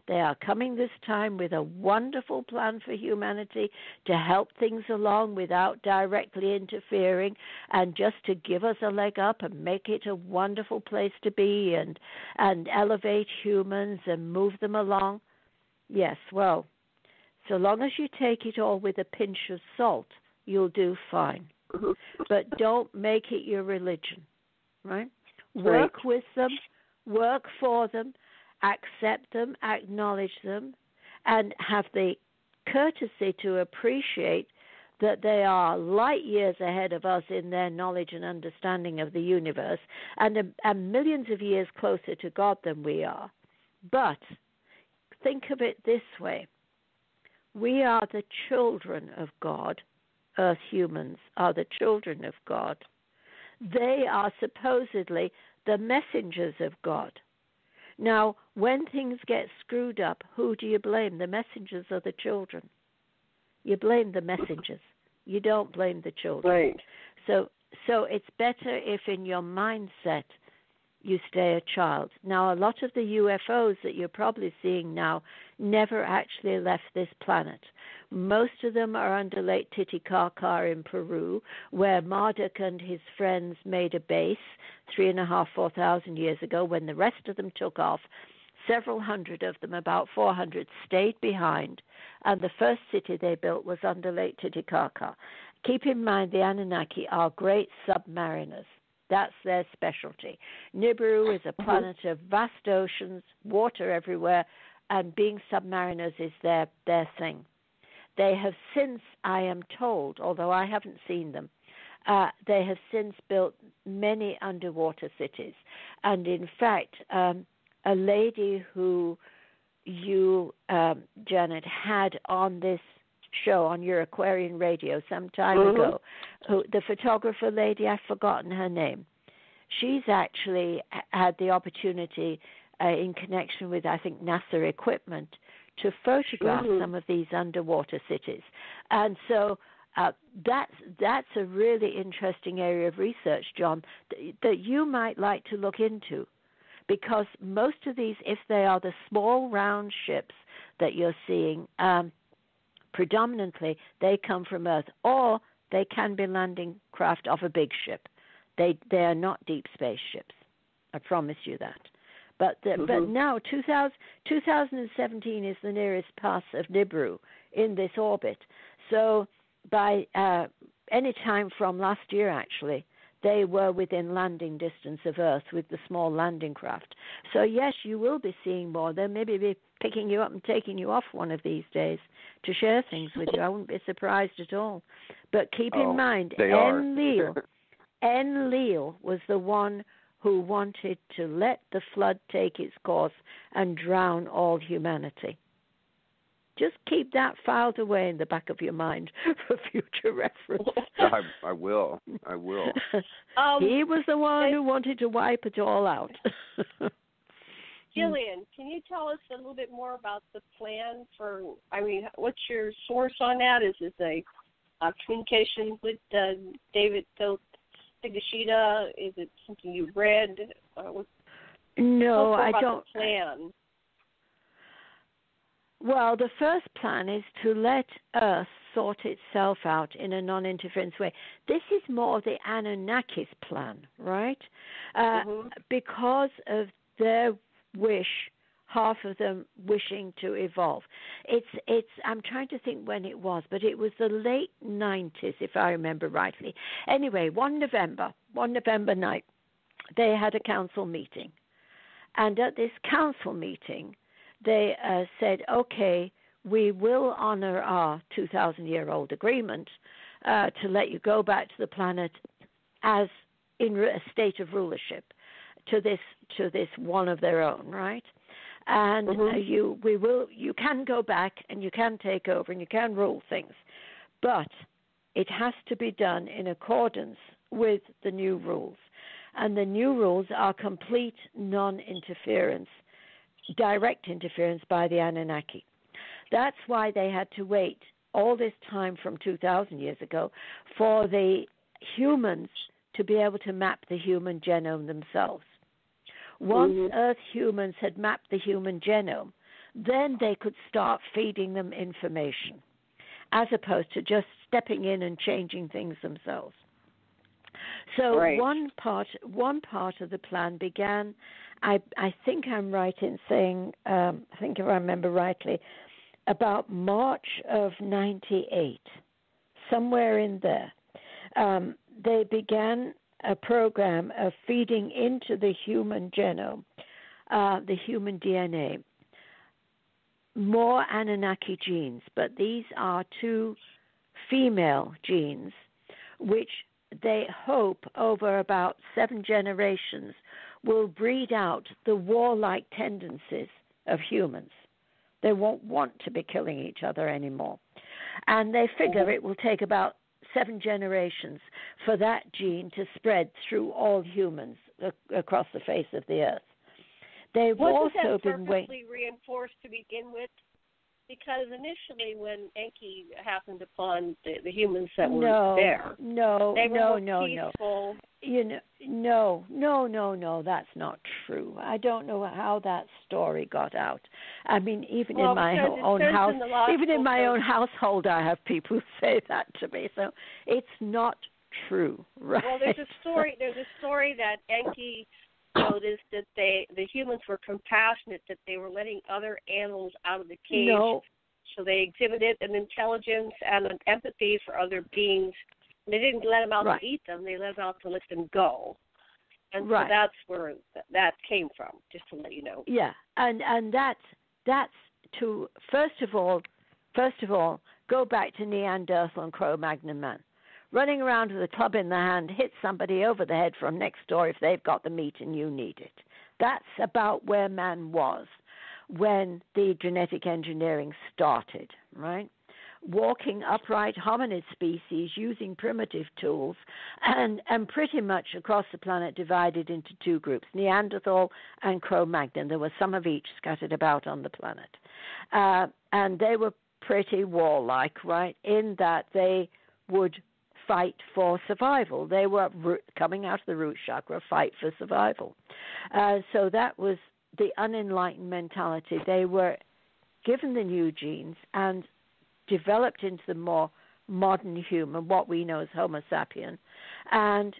They are coming this time with a wonderful plan for humanity to help things along without directly interfering and just to give us a leg up and make it a wonderful place to be and elevate humans and move them along. Yes, well, so long as you take it all with a pinch of salt, you'll do fine. But don't make it your religion, right? Work with them, work for them, accept them, acknowledge them, and have the courtesy to appreciate that they are light years ahead of us in their knowledge and understanding of the universe and millions of years closer to God than we are. But think of it this way. We are the children of God. Earth humans are the children of God. They are supposedly the messengers of God. Now, when things get screwed up, who do you blame? The messengers or the children? You blame the messengers. You don't blame the children.
Right.
So it's better if in your mindset you stay a child. Now, a lot of the UFOs that you're probably seeing now never actually left this planet. Most of them are under Lake Titicaca in Peru, where Marduk and his friends made a base 3,500, 4,000 years ago. When the rest of them took off, several hundred of them, about 400, stayed behind, and the first city they built was under Lake Titicaca. Keep in mind, the Anunnaki are great submariners. That's their specialty. Nibiru is a planet of vast oceans, water everywhere, and being submariners is their thing. They have since, I am told, although I haven't seen them, they have since built many underwater cities. And in fact, a lady who you, Janet, had on this show on your Aquarian radio some time ago. The photographer lady, I've forgotten her name. She's actually had the opportunity in connection with, I think, NASA equipment to photograph some of these underwater cities. And so that's a really interesting area of research, John, that you might like to look into, because most of these, if they are the small round ships that you're seeing, predominantly they come from Earth, or they can be landing craft off a big ship. They are not deep space ships. I promise you that. But now 2017 is the nearest pass of Nibiru in this orbit. So by any time from last year, actually, they were within landing distance of Earth with the small landing craft. So yes, you will be seeing more. They'll maybe be picking you up and taking you off one of these days to share things with you. I wouldn't be surprised at all. But keep in mind, Enlil was the one who wanted to let the flood take its course and drown all humanity. Just keep that filed away in the back of your mind for future reference.
I will.
He was the one who wanted to wipe it all out.
Gillian, can you tell us a little bit more about the plan for, what's your source on that? Is this a communication with David Thoth, Ninghishzidda? Is it something you read?
No, I don't.
The plan.
Well, the first plan is to let Earth sort itself out in a non-interference way. This is more the Anunnaki's plan, right? Because of their wish, half of them wishing to evolve. It's. I'm trying to think when it was, but it was the late 90s, if I remember rightly. Anyway, one November night, they had a council meeting, and at this council meeting, they said, okay, we will honor our 2,000-year-old agreement to let you go back to the planet as in a state of rulership to this one of their own, right? And you can go back and you can take over and you can rule things, but it has to be done in accordance with the new rules. And the new rules are complete non-interference, direct interference by the Anunnaki. That's why they had to wait all this time from 2,000 years ago for the humans to be able to map the human genome themselves. Once Earth humans had mapped the human genome, then they could start feeding them information, as opposed to just stepping in and changing things themselves. So one part of the plan began, I think I'm right in saying, I think if I remember rightly, about March of 98, somewhere in there. They began a program of feeding into the human genome, the human DNA, more Anunnaki genes, but these are two female genes, which they hope over about 7 generations will breed out the warlike tendencies of humans. They won't want to be killing each other anymore. And they figure it will take about 7 generations for that gene to spread through all humans across the face of the earth. They've also been
purposely reinforced to begin with, because initially when Enki happened upon the humans that were there, they were peaceful. No, that's not true. I don't know how that story got out. I mean, even in my own house, even in my own household, I have people who say that to me. So it's not true, right? Well, there's a story that Enki noticed that the humans were compassionate, that they were letting other animals out of the cage. So they exhibited an intelligence and an empathy for other beings. They didn't let them out to eat them. They let them out to let them go. And so that's where that came from, just to let you know.
Yeah, and that's to first of all, go back to Neanderthal and Cro-Magnon man. Running around with a club in the hand, hit somebody over the head from next door if they've got the meat and you need it. That's about where man was when the genetic engineering started, right? walking upright hominid species using primitive tools, and pretty much across the planet divided into two groups, Neanderthal and Cro-Magnon. There was some of each scattered about on the planet. And they were pretty warlike, right, in that they would fight for survival. They were coming out of the root chakra, fight for survival. So that was the unenlightened mentality. They were given the new genes and developed into the more modern human, what we know as Homo sapien. And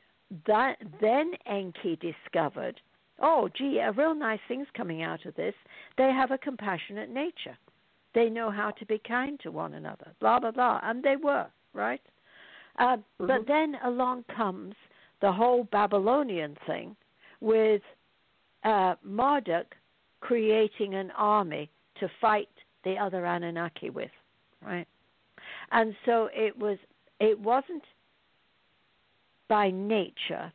that then Enki discovered, oh, gee, a real nice thing's coming out of this. They have a compassionate nature. They know how to be kind to one another, blah, blah, blah. And they were, right? But then along comes the whole Babylonian thing with Marduk creating an army to fight the other Anunnaki with, right? And so it wasn't by nature,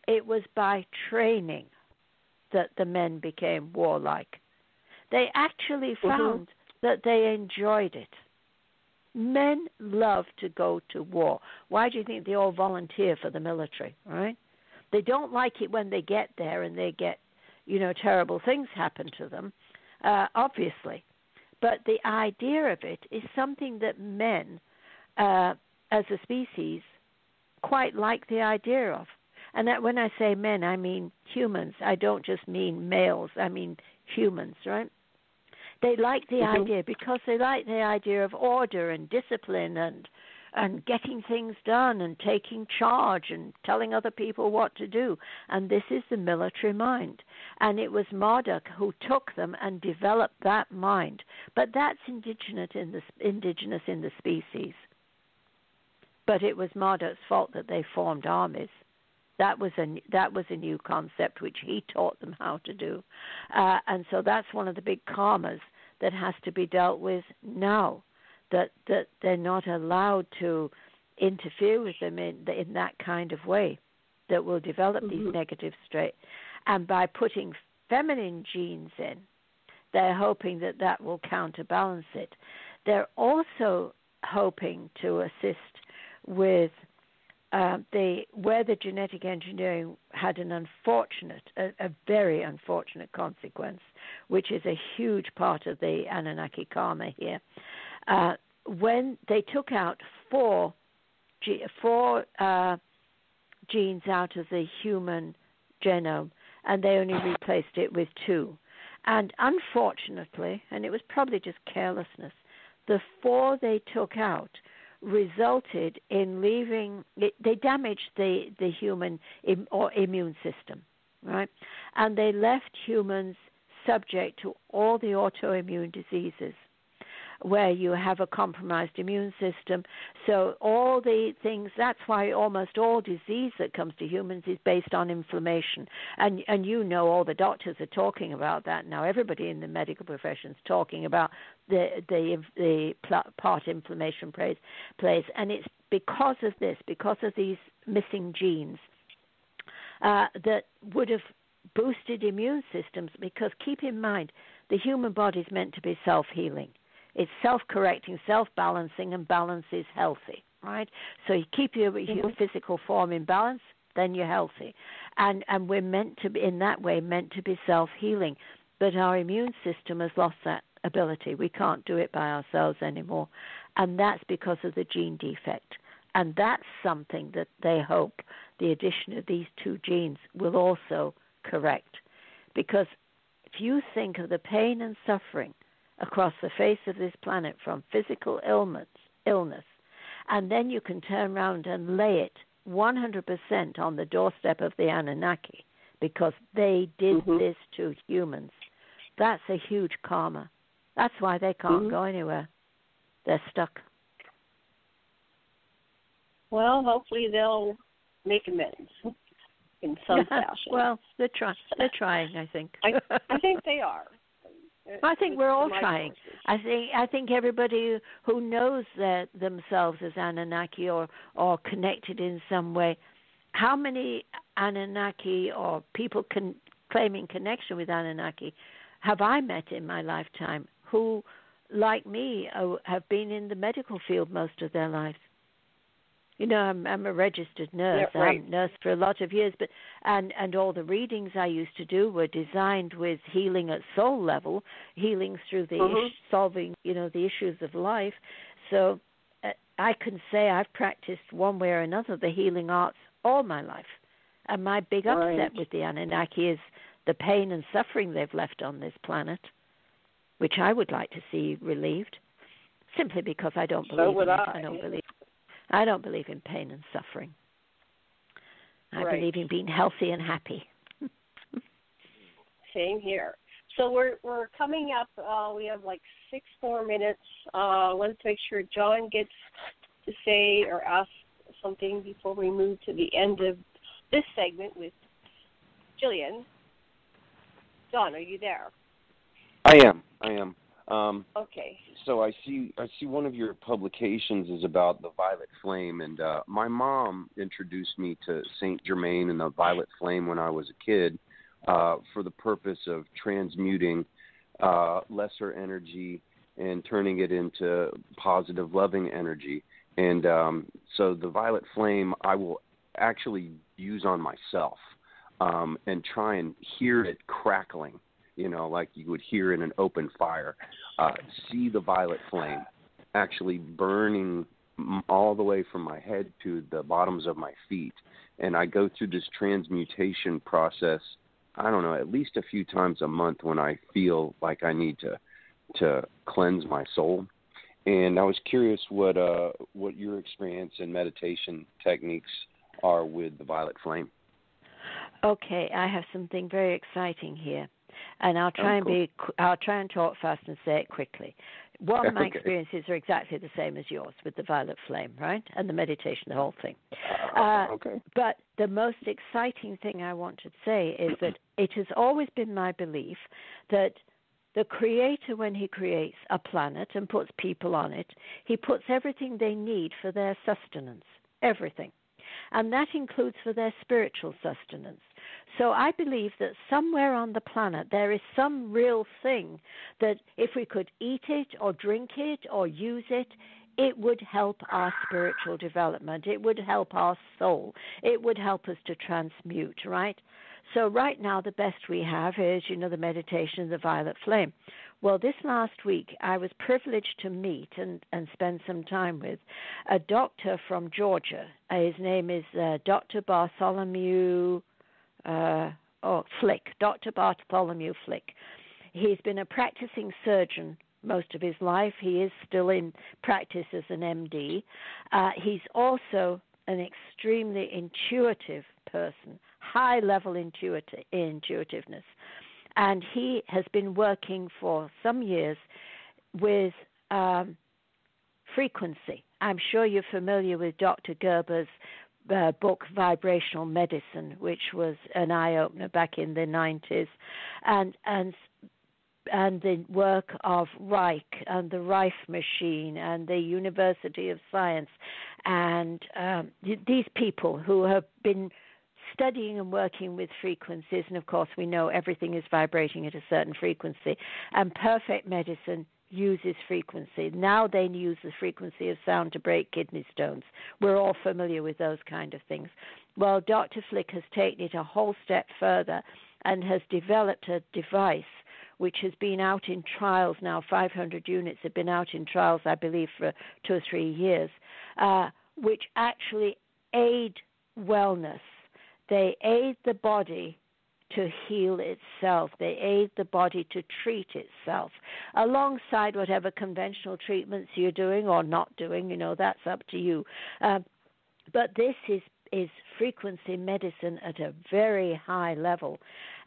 it was by training that the men became warlike. They actually found that they enjoyed it. Men love to go to war. Why do you think they all volunteer for the military, right? They don't like it when they get there and they get, terrible things happen to them, obviously. But the idea of it is something that men, as a species, quite like the idea of. And that when I say men, I mean humans. I don't just mean males. I mean humans, right? They like the idea because they like the idea of order and discipline and getting things done and taking charge and telling other people what to do. And this is the military mind. And it was Marduk who took them and developed that mind. But that's indigenous in the species. But it was Marduk's fault that they formed armies. That was a new concept which he taught them how to do. And so that's one of the big karmas that has to be dealt with now, that they're not allowed to interfere with them in that kind of way that will develop these negative traits. And by putting feminine genes in, they're hoping that will counterbalance it. They're also hoping to assist with where the genetic engineering had a very unfortunate consequence, which is a huge part of the Anunnaki karma here. When they took out four genes out of the human genome, and they only replaced it with 2. And unfortunately, and it was probably just carelessness, the 4 they took out resulted in they damaged the human immune system, right? And they left humans subject to all the autoimmune diseases where you have a compromised immune system. So all the things, that's why almost all disease that comes to humans is based on inflammation. And all the doctors are talking about that now. Everybody in the medical profession is talking about the part inflammation plays. And it's because of this, because of these missing genes, that would have boosted immune systems, because keep in mind, the human body is meant to be self-healing. It's self-correcting, self-balancing, and balance is healthy, right? So you keep your physical form in balance, then you're healthy. And we're meant to be, in that way, meant to be self-healing. But our immune system has lost that ability. We can't do it by ourselves anymore. And that's because of the gene defect. And that's something that they hope the addition of these 2 genes will also correct. Because if you think of the pain and suffering across the face of this planet from physical illness, and then you can turn around and lay it 100% on the doorstep of the Anunnaki because they did this to humans. That's a huge karma. That's why they can't go anywhere. They're stuck.
Well, hopefully they'll make amends in some fashion.
Well, they're trying, I think.
I think they are.
I think we're all trying. I think everybody who knows themselves as Anunnaki or connected in some way. How many Anunnaki or people claiming connection with Anunnaki have I met in my lifetime who like me, have been in the medical field most of their lives. You know, I'm a registered nurse.
Yeah, right.
I haven't nursed for a lot of years, but and all the readings I used to do were designed with healing at soul level, healings through the solving, you know, the issues of life. So I can say I've practiced one way or another the healing arts all my life. And my big upset with the Anunnaki is the pain and suffering they've left on this planet, which I would like to see relieved, simply because I don't believe in it. I don't believe in pain and suffering. I believe in being healthy and happy.
Same here. So we're coming up. We have like 6 more minutes. Let's make sure John gets to say or ask something before we move to the end of this segment with Gillian. John, are you there?
I am.
Okay.
So I see one of your publications is about the violet flame, and my mom introduced me to Saint Germain and the violet flame when I was a kid, for the purpose of transmuting lesser energy and turning it into positive, loving energy. And so the violet flame I will actually use on myself, and try and hear it crackling, you know, like you would hear in an open fire. See the violet flame actually burning all the way from my head to the bottoms of my feet. And I go through this transmutation process, I don't know, at least a few times a month when I feel like I need to cleanse my soul. And I was curious what your experience and meditation techniques are with the violet flame.
Okay, I have something very exciting here, and I'll try and talk fast and say it quickly. One, my experiences are exactly the same as yours with the violet flame, right, and the meditation, the whole thing. But the most exciting thing I want to say is that it has always been my belief that the Creator, when he creates a planet and puts people on it, he puts everything they need for their sustenance, everything. And that includes for their spiritual sustenance. So I believe that somewhere on the planet there is some real thing that if we could eat it or drink it or use it, it would help our spiritual development. It would help our soul. It would help us to transmute, right? So right now the best we have is, you know, the meditation of the violet flame. Well, this last week I was privileged to meet and spend some time with a doctor from Georgia. His name is Dr. Bartholomew Flick, Dr. Bartholomew Flick. He's been a practicing surgeon most of his life. He is still in practice as an MD. He's also an extremely intuitive person, high-level intuitiveness. And he has been working for some years with frequency. I'm sure you're familiar with Dr. Gerber's book, Vibrational Medicine, which was an eye-opener back in the 90s, and the work of Reich and the Reich machine and the University of Science, and these people who have been studying and working with frequencies, and of course we know everything is vibrating at a certain frequency, and perfect medicine uses frequency. Now they use the frequency of sound to break kidney stones. We're all familiar with those kind of things. Well, Dr. Flick has taken it a whole step further and has developed a device which has been out in trials now. 500 units have been out in trials, I believe, for 2 or 3 years, which actually aid wellness. They aid the body to heal itself. They aid the body to treat itself, alongside whatever conventional treatments you're doing or not doing. You know, that's up to you. But this is frequency medicine at a very high level.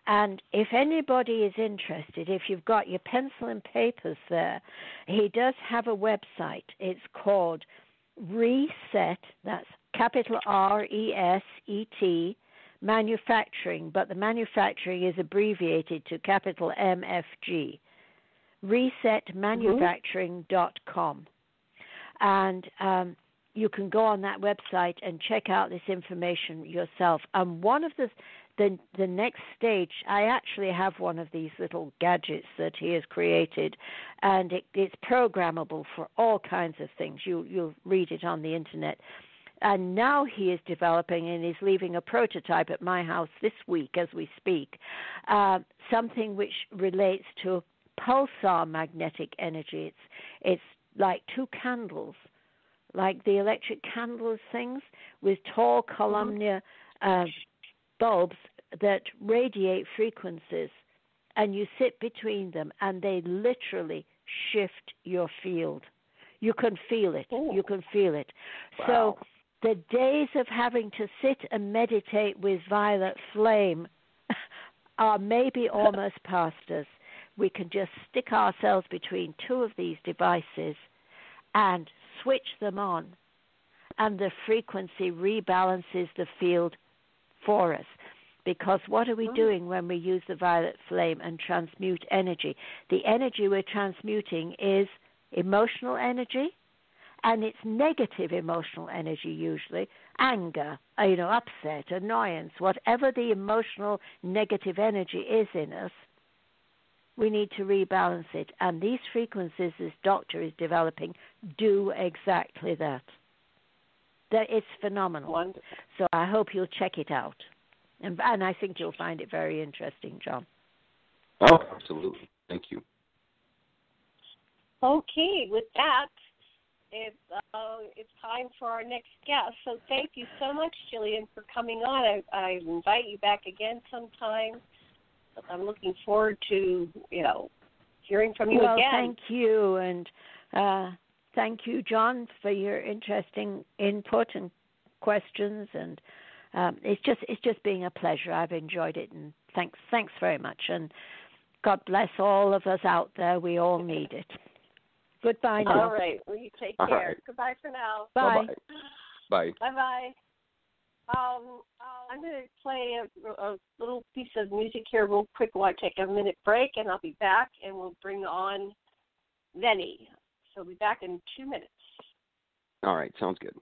And if anybody is interested, if you've got your pencil and papers there, he does have a website. It's called Reset, that's capital RESET, manufacturing, but the manufacturing is abbreviated to capital MFG, resetmanufacturing.com. And you can go on that website and check out this information yourself. And one of the next stage, I actually have one of these little gadgets that he has created, and it's programmable for all kinds of things. You'll read it on the internet. And now he is developing and is leaving a prototype at my house this week as we speak, something which relates to pulsar magnetic energy. It's like two candles, like the electric candles things, with tall columnar bulbs that radiate frequencies, and you sit between them, and they literally shift your field. You can feel it.
Ooh.
You can feel it.
Wow.
So the days of having to sit and meditate with violet flame are maybe almost past us. We can just stick ourselves between two of these devices and switch them on, and the frequency rebalances the field for us. Because what are we doing when we use the violet flame and transmute energy? The energy we're transmuting is emotional energy, and it's negative emotional energy usually, anger, upset, annoyance, whatever the emotional negative energy is in us, we need to rebalance it. And these frequencies this doctor is developing do exactly that. It's phenomenal.
Wonderful.
So I hope you'll check it out. And I think you'll find it very interesting, John.
Oh, absolutely. Thank you.
Okay, with that, it's time for our next guest. So thank you so much, Gillian, for coming on. I invite you back again sometime. I'm looking forward to, hearing from you again.
Well, thank you, and thank you, John, for your interesting input and questions. And it's just been a pleasure. I've enjoyed it, and thanks very much. And God bless all of us out there. We all need it. Goodbye now.
All right. Well, you take care.
Right.
Goodbye for now.
Bye.
Bye.
Bye-bye. I'm going to play a little piece of music here real quick while I take a minute break, and I'll be back, and we'll bring on Vennie. So we'll be back in 2 minutes.
All right. Sounds good.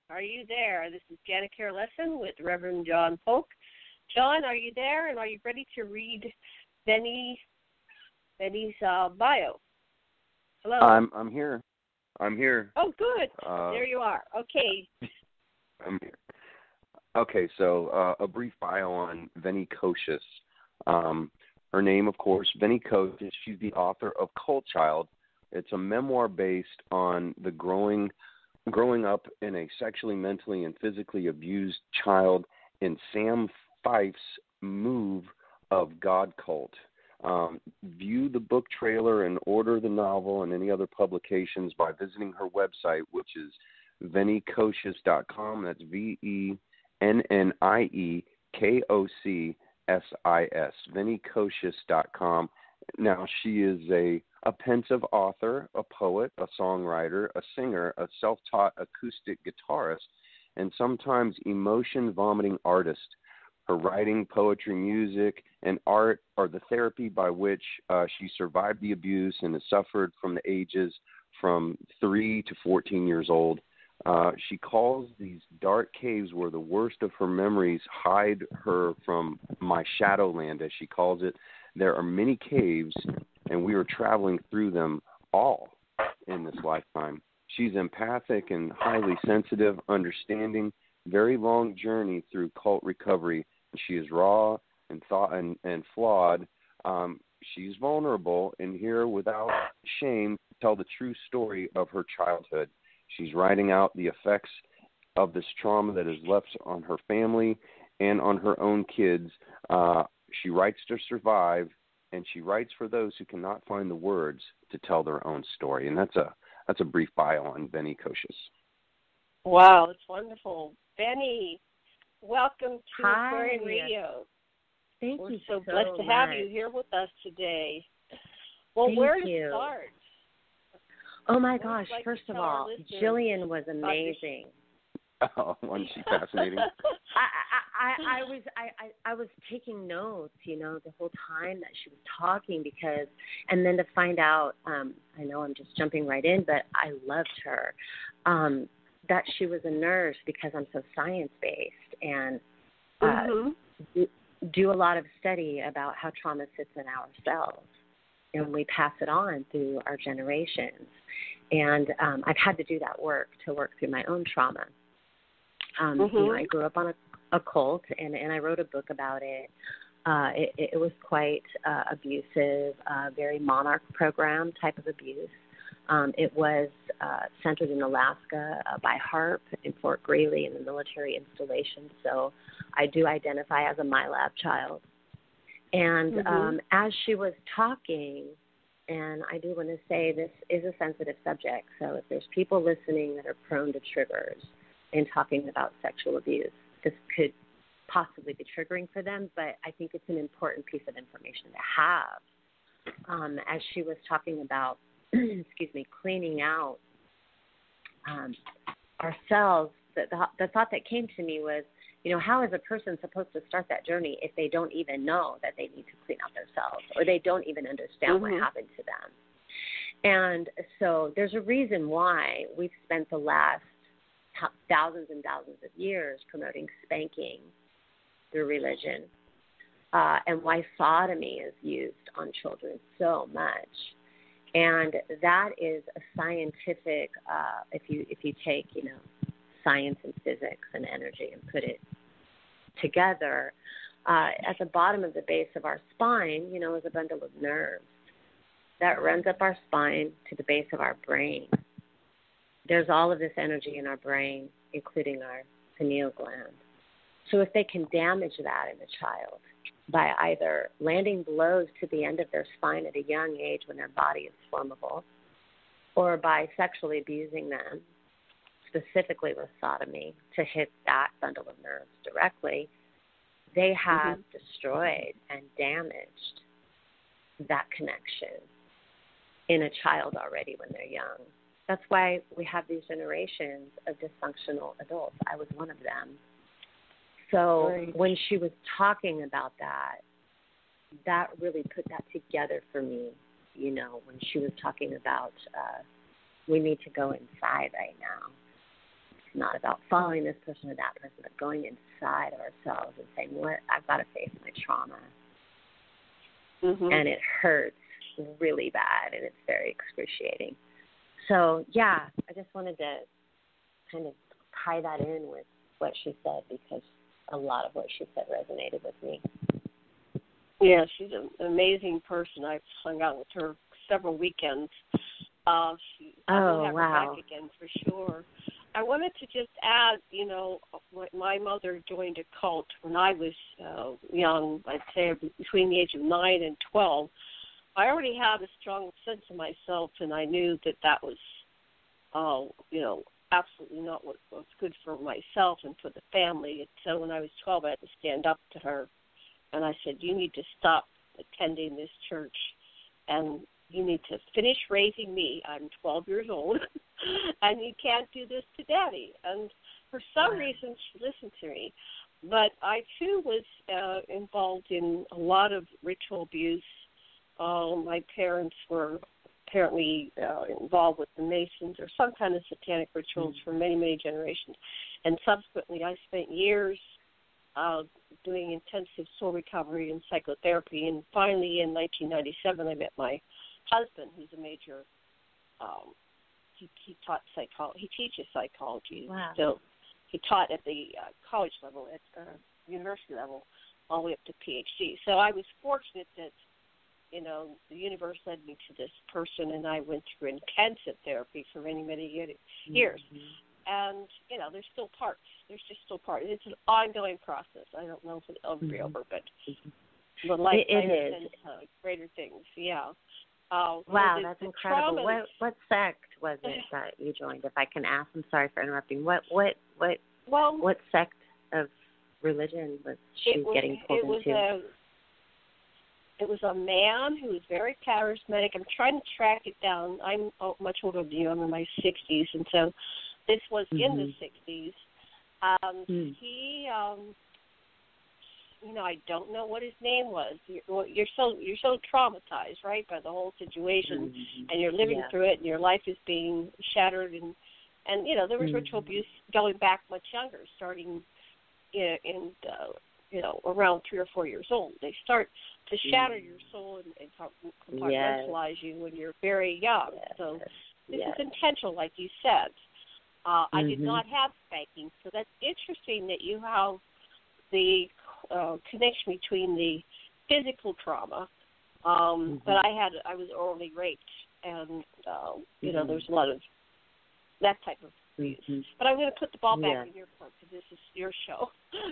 Are you there? This is Janet Care Lesson with Reverend John Polk. John, are you there? And are you ready to read Vennie Vennie's bio. Hello.
I'm here.
Oh, good. There you are. Okay.
I'm here. Okay, so a brief bio on Vennie Kocsis. Her name, of course, Vennie Kocsis. She's the author of Cult Child. It's a memoir based on the growing up in a sexually, mentally, and physically abused child in Sam Fife's Move of God Cult. View the book trailer and order the novel and any other publications by visiting her website, which is VennieKocsis.com. That's VennieKocsis, VennieKocsis.com. Now, she is a pensive author, a poet, a songwriter, a singer, a self-taught acoustic guitarist, and sometimes emotion-vomiting artist. Her writing, poetry, music, and art are the therapy by which she survived the abuse and has suffered from the ages from 3 to 14 years old. She calls these dark caves where the worst of her memories hide her from my Shadowland, as she calls it. There are many caves, and we are traveling through them all in this lifetime. She's empathic and highly sensitive, understanding, very long journey through cult recovery. She is raw and flawed. She's vulnerable and here without shame to tell the true story of her childhood. She's writing out the effects of this trauma that is left on her family and on her own kids. She writes to survive, and she writes for those who cannot find the words to tell their own story. And that's a brief bio on Vennie Kocsis.
Wow, it's wonderful. Vennie, welcome to Aquarian Radio.
Thank
We're
you
so blessed to have you here with us today. Well, where to start?
Oh, my gosh. First of all, Gillian was amazing.
Oh, wasn't she fascinating?
I was taking notes, the whole time that she was talking and then to find out, I know I'm just jumping right in, but I loved her, that she was a nurse because I'm so science-based and do a lot of study about how trauma sits in our cells, and we pass it on through our generations. And I've had to do that work to work through my own trauma. I grew up on a cult, and I wrote a book about it. It was quite abusive, very monarch program type of abuse. It was centered in Alaska by HARP in Fort Greely in the military installation. So I do identify as a MyLab child. And as she was talking, and I do want to say this is a sensitive subject, so if there's people listening that are prone to triggers in talking about sexual abuse, this could possibly be triggering for them, but I think it's an important piece of information to have. As she was talking about, cleaning out ourselves, the thought that came to me was, how is a person supposed to start that journey if they don't even know that they need to clean out themselves, or they don't even understand what happened to them? And so there's a reason why we've spent the last thousands and thousands of years promoting spanking through religion, and why sodomy is used on children so much. And that is a scientific, if you take, science and physics and energy and put it together, at the bottom of the base of our spine, is a bundle of nerves that runs up our spine to the base of our brain. There's all of this energy in our brain, including our pineal gland. So if they can damage that in a child by either landing blows to the end of their spine at a young age when their body is formable, or by sexually abusing them, specifically with sodomy, to hit that bundle of nerves directly, they have destroyed and damaged that connection in a child already when they're young. That's why we have these generations of dysfunctional adults. I was one of them. So when she was talking about that really put that together for me, when she was talking about we need to go inside right now. It's not about following this person or that person, but going inside ourselves and saying, I've got to face my trauma. And it hurts, really bad, and it's very excruciating. So, yeah, I just wanted to kind of tie that in with what she said, because a lot of what she said resonated with me.
Yeah, she's an amazing person. I've hung out with her several weekends. I'll have her back again for sure. I wanted to just add, my mother joined a cult when I was young, I'd say between the age of 9 and 12. I already had a strong sense of myself, and I knew that was, absolutely not what was good for myself and for the family. And so when I was 12, I had to stand up to her, and I said, you need to stop attending this church, and you need to finish raising me. I'm 12 years old, and you can't do this to Daddy. And for some reason, she listened to me. But I, too, was involved in a lot of ritual abuse. My parents were apparently involved with the Masons or some kind of satanic rituals for many, many generations. And subsequently, I spent years doing intensive soul recovery and psychotherapy. And finally, in 1997, I met my husband, who's a major, he taught psychology. He teaches psychology.
Wow.
Still, he taught at the college level, at university level, all the way up to PhD. So I was fortunate that, the universe led me to this person, and I went through intensive therapy for many, many years. And, there's still parts. There's just still parts. It's an ongoing process. I don't know if it'll ever be over, but life is greater things. Yeah.
Wow, that's incredible. What sect was it that you joined? If I can ask, I'm sorry for interrupting. What sect of religion was she getting pulled into?
It was a man who was very charismatic. I'm trying to track it down. I'm much older than you. I'm in my 60s, and so this was in the 60s. He, I don't know what his name was. You're so traumatized, right, by the whole situation, and you're living through it, and your life is being shattered, and there was ritual abuse going back much younger, starting in around 3 or 4 years old. They start to shatter your soul and compartmentalize you when you're very young. So this is intentional, like you said. I did not have spanking, so that's interesting that you have the connection between the physical trauma, but I was orally raped, and there's a lot of that type of abuse. But I'm going to put the ball back in your court, because this is your show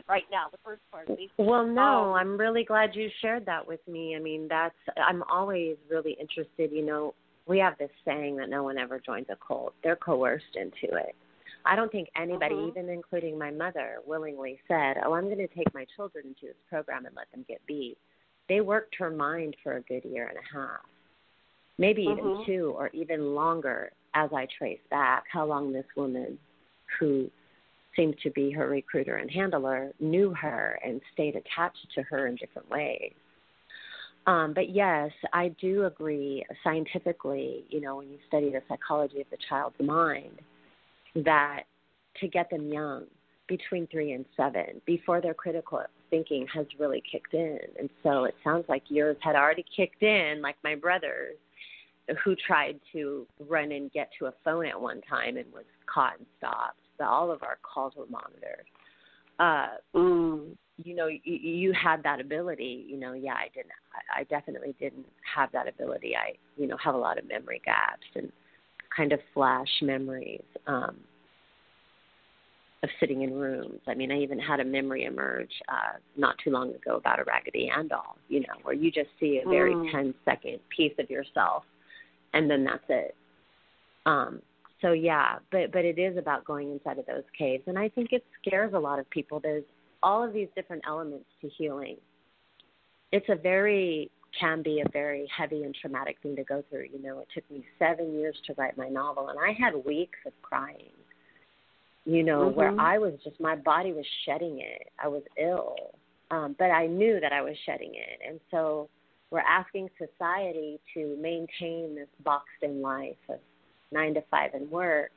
right now, the first part of these.
Well, no, I'm really glad you shared that with me. I mean, I'm always really interested. We have this saying that no one ever joins a cult. They're coerced into it. I don't think anybody, even including my mother, willingly said, I'm going to take my children into this program and let them get beat. They worked her mind for a good year and a half, maybe even 2 or even longer, as I trace back how long this woman, who seemed to be her recruiter and handler, knew her and stayed attached to her in different ways. But yes, I do agree scientifically, when you study the psychology of the child's mind, that to get them young, between 3 and 7, before their critical thinking has really kicked in. And so it sounds like yours had already kicked in, like my brother's, who tried to run and get to a phone at one time and was caught and stopped. But all of our calls were monitored. You had that ability. I didn't. I definitely didn't have that ability. I, have a lot of memory gaps and kind of flash memories of sitting in rooms. I mean, I even had a memory emerge not too long ago about a Raggedy Ann doll, where you just see a very 10-second piece of yourself, and then that's it. So, yeah, but it is about going inside of those caves, and I think it scares a lot of people. There's all of these different elements to healing. It's can be a very heavy and traumatic thing to go through. It took me 7 years to write my novel, and I had weeks of crying, where I was just, my body was shedding it. I was ill, but I knew that I was shedding it. And so we're asking society to maintain this boxed-in life of 9 to 5 and work,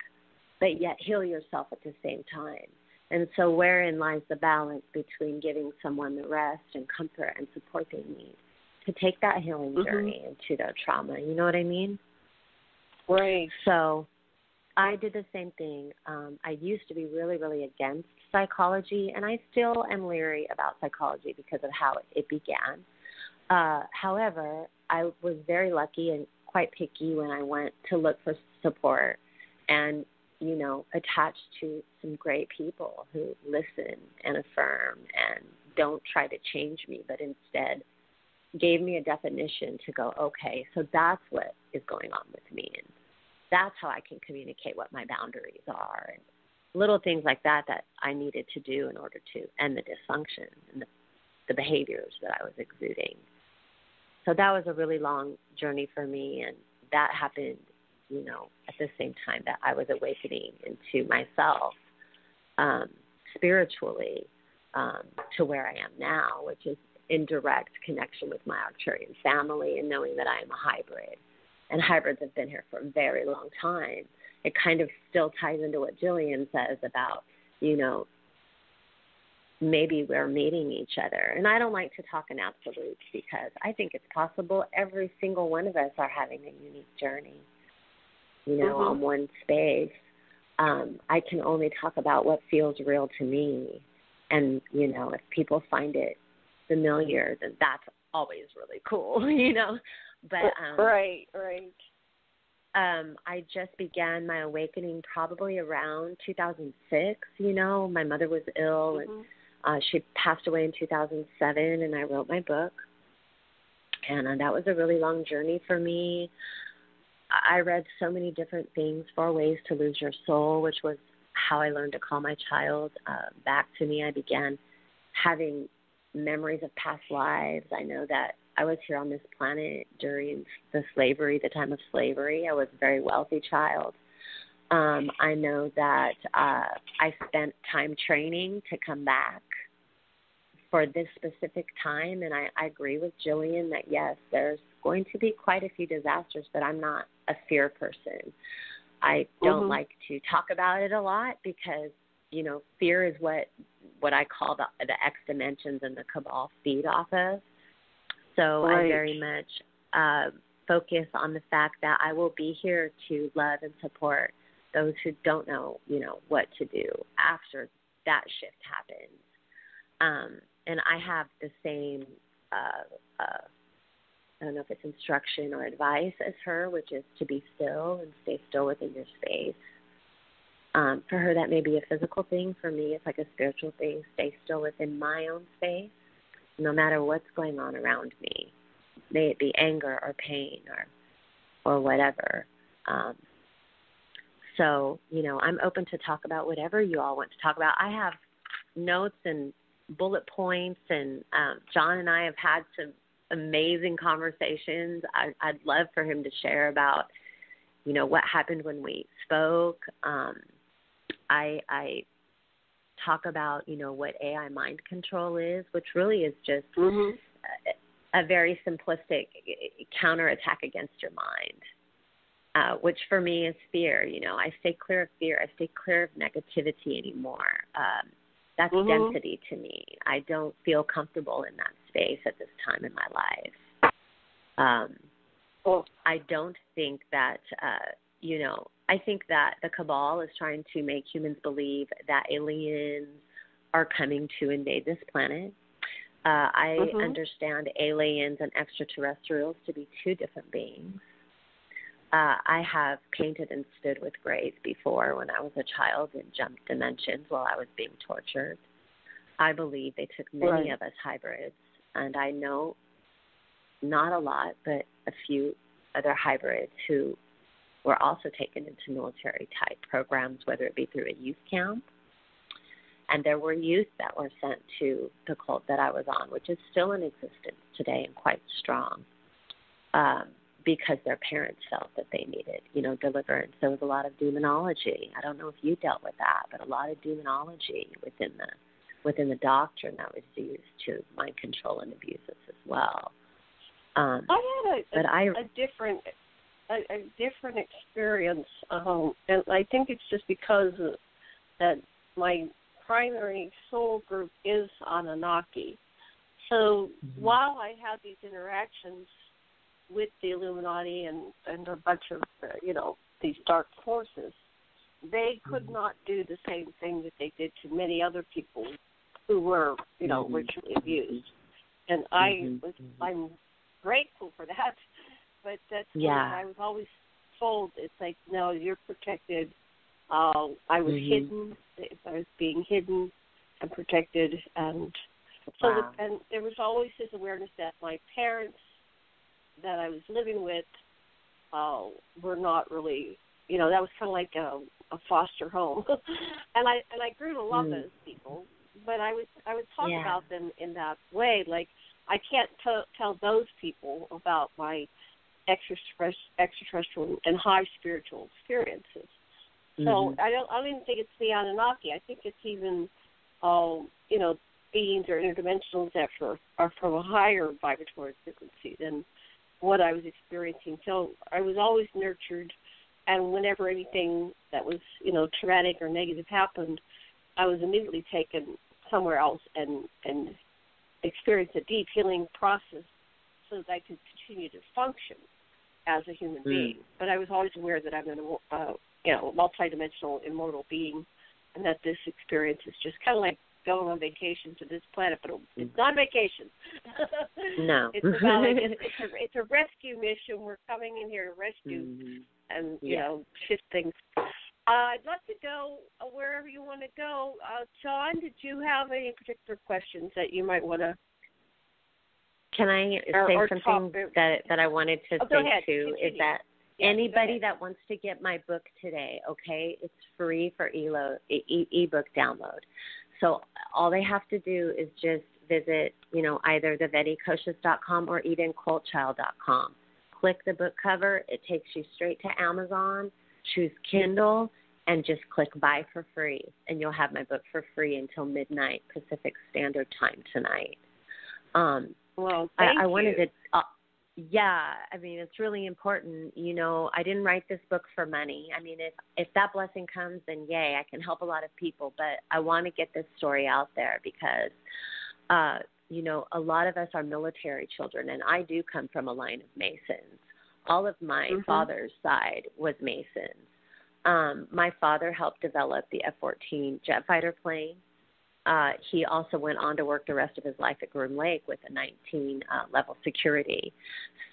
but yet heal yourself at the same time. And so wherein lies the balance between giving someone the rest and comfort and support they need, to take that healing journey into their trauma. You know what I mean?
Right.
So I did the same thing. I used to be really, really against psychology, and I still am leery about psychology because of how it began. However, I was very lucky and quite picky when I went to look for support and, you know, attached to some great people who listen and affirm and don't try to change me, but instead gave me a definition to go, okay, so that's what is going on with me, and that's how I can communicate what my boundaries are, and little things like that I needed to do in order to end the dysfunction and the behaviors that I was exuding. So that was a really long journey for me, and that happened, you know, at the same time that I was awakening into myself spiritually to where I am now, which is in direct connection with my Arcturian family and knowing that I am a hybrid. And hybrids have been here for a very long time. It kind of still ties into what Gillian says about, you know, maybe we're meeting each other. And I don't like to talk in absolutes because I think it's possible every single one of us are having a unique journey, you know, on one space. I can only talk about what feels real to me. And, you know, if people find it familiar, then that's always really cool, you know. But
right.
I just began my awakening probably around 2006, you know. My mother was ill, and she passed away in 2007, and I wrote my book. And that was a really long journey for me. I read so many different things, 4 Ways to Lose Your Soul, which was how I learned to call my child back to me. I began having memories of past lives. I know that I was here on this planet during the time of slavery. I was a very wealthy child. I know that I spent time training to come back for this specific time, and I agree with Gillian that, yes, there's going to be quite a few disasters, but I'm not a fear person. I don't like to talk about it a lot because, you know, fear is what I call the X dimensions and the cabal feed off of. So I very much focus on the fact that I will be here to love and support those who don't know, you know, what to do after that shift happens. And I have the same, I don't know if it's instruction or advice as her, which is to be still and stay still within your space. For her, that may be a physical thing. For me, it's like a spiritual thing. Stay still within my own space, no matter what's going on around me. May it be anger or pain or whatever. So, you know, I'm open to talk about whatever you all want to talk about. I have notes and bullet points, and John and I have had some amazing conversations. I'd love for him to share about, you know, what happened when we spoke. I talk about, you know, what AI mind control is, which really is just a very simplistic counterattack against your mind, which for me is fear. You know, I stay clear of fear. I stay clear of negativity anymore. That's density to me. I don't feel comfortable in that space at this time in my life. I don't think that, you know, I think that the cabal is trying to make humans believe that aliens are coming to invade this planet. I understand aliens and extraterrestrials to be two different beings. I have painted and stood with graves before when I was a child and jumped dimensions while I was being tortured. I believe they took many of us hybrids, and I know not a lot, but a few other hybrids who were also taken into military-type programs, whether it be through a youth camp. And there were youth that were sent to the cult that I was on, which is still in existence today and quite strong, because their parents felt that they needed, you know, deliverance. There was a lot of demonology. I don't know if you dealt with that, but a lot of demonology within the doctrine that was used to mind control and abuse us as well.
I had a different experience, and I think it's just because that my primary soul group is Anunnaki. So while I had these interactions with the Illuminati and a bunch of, these dark forces, they could not do the same thing that they did to many other people who were, ritually abused. And I'm grateful for that, but that's what I was always told. It's like, no, you're protected. I was hidden. I was being hidden and protected, and so and there was always this awareness that my parents that I was living with were not really, that was kind of like a foster home, and I grew to love those people, but I would talk about them in that way, like I can't tell those people about my extraterrestrial and high spiritual experiences. So I don't even think it's the Anunnaki. I think it's even, beings or interdimensionals that are from a higher vibratory frequency than what I was experiencing. So I was always nurtured, and whenever anything that was, traumatic or negative happened, I was immediately taken somewhere else and experienced a deep healing process so that I could continue to function as a human being. But I was always aware that I'm a multidimensional, immortal being, and that this experience is just kind of like going on vacation to this planet, but it's not a vacation.
No.
It's about it's a rescue mission. We're coming in here to rescue and shift things. I'd love to go wherever you want to go. John, did you have any particular questions that you might want to?
Can I say something that I wanted to say too?
Continue.
Is that anybody that wants to get my book today, okay, it's free for ebook download. So all they have to do is just visit, either the VennieKocsis.com or EdenColdChild.com. Click the book cover. It takes you straight to Amazon. Choose Kindle and just click buy for free, and you'll have my book for free until midnight Pacific Standard Time tonight.
Well,
I wanted to. It's really important. I didn't write this book for money. I mean, if that blessing comes, then yay, I can help a lot of people. But I want to get this story out there because, a lot of us are military children, and I do come from a line of Masons. All of my father's side was Masons. My father helped develop the F-14 jet fighter plane. He also went on to work the rest of his life at Groom Lake with a 19-level security.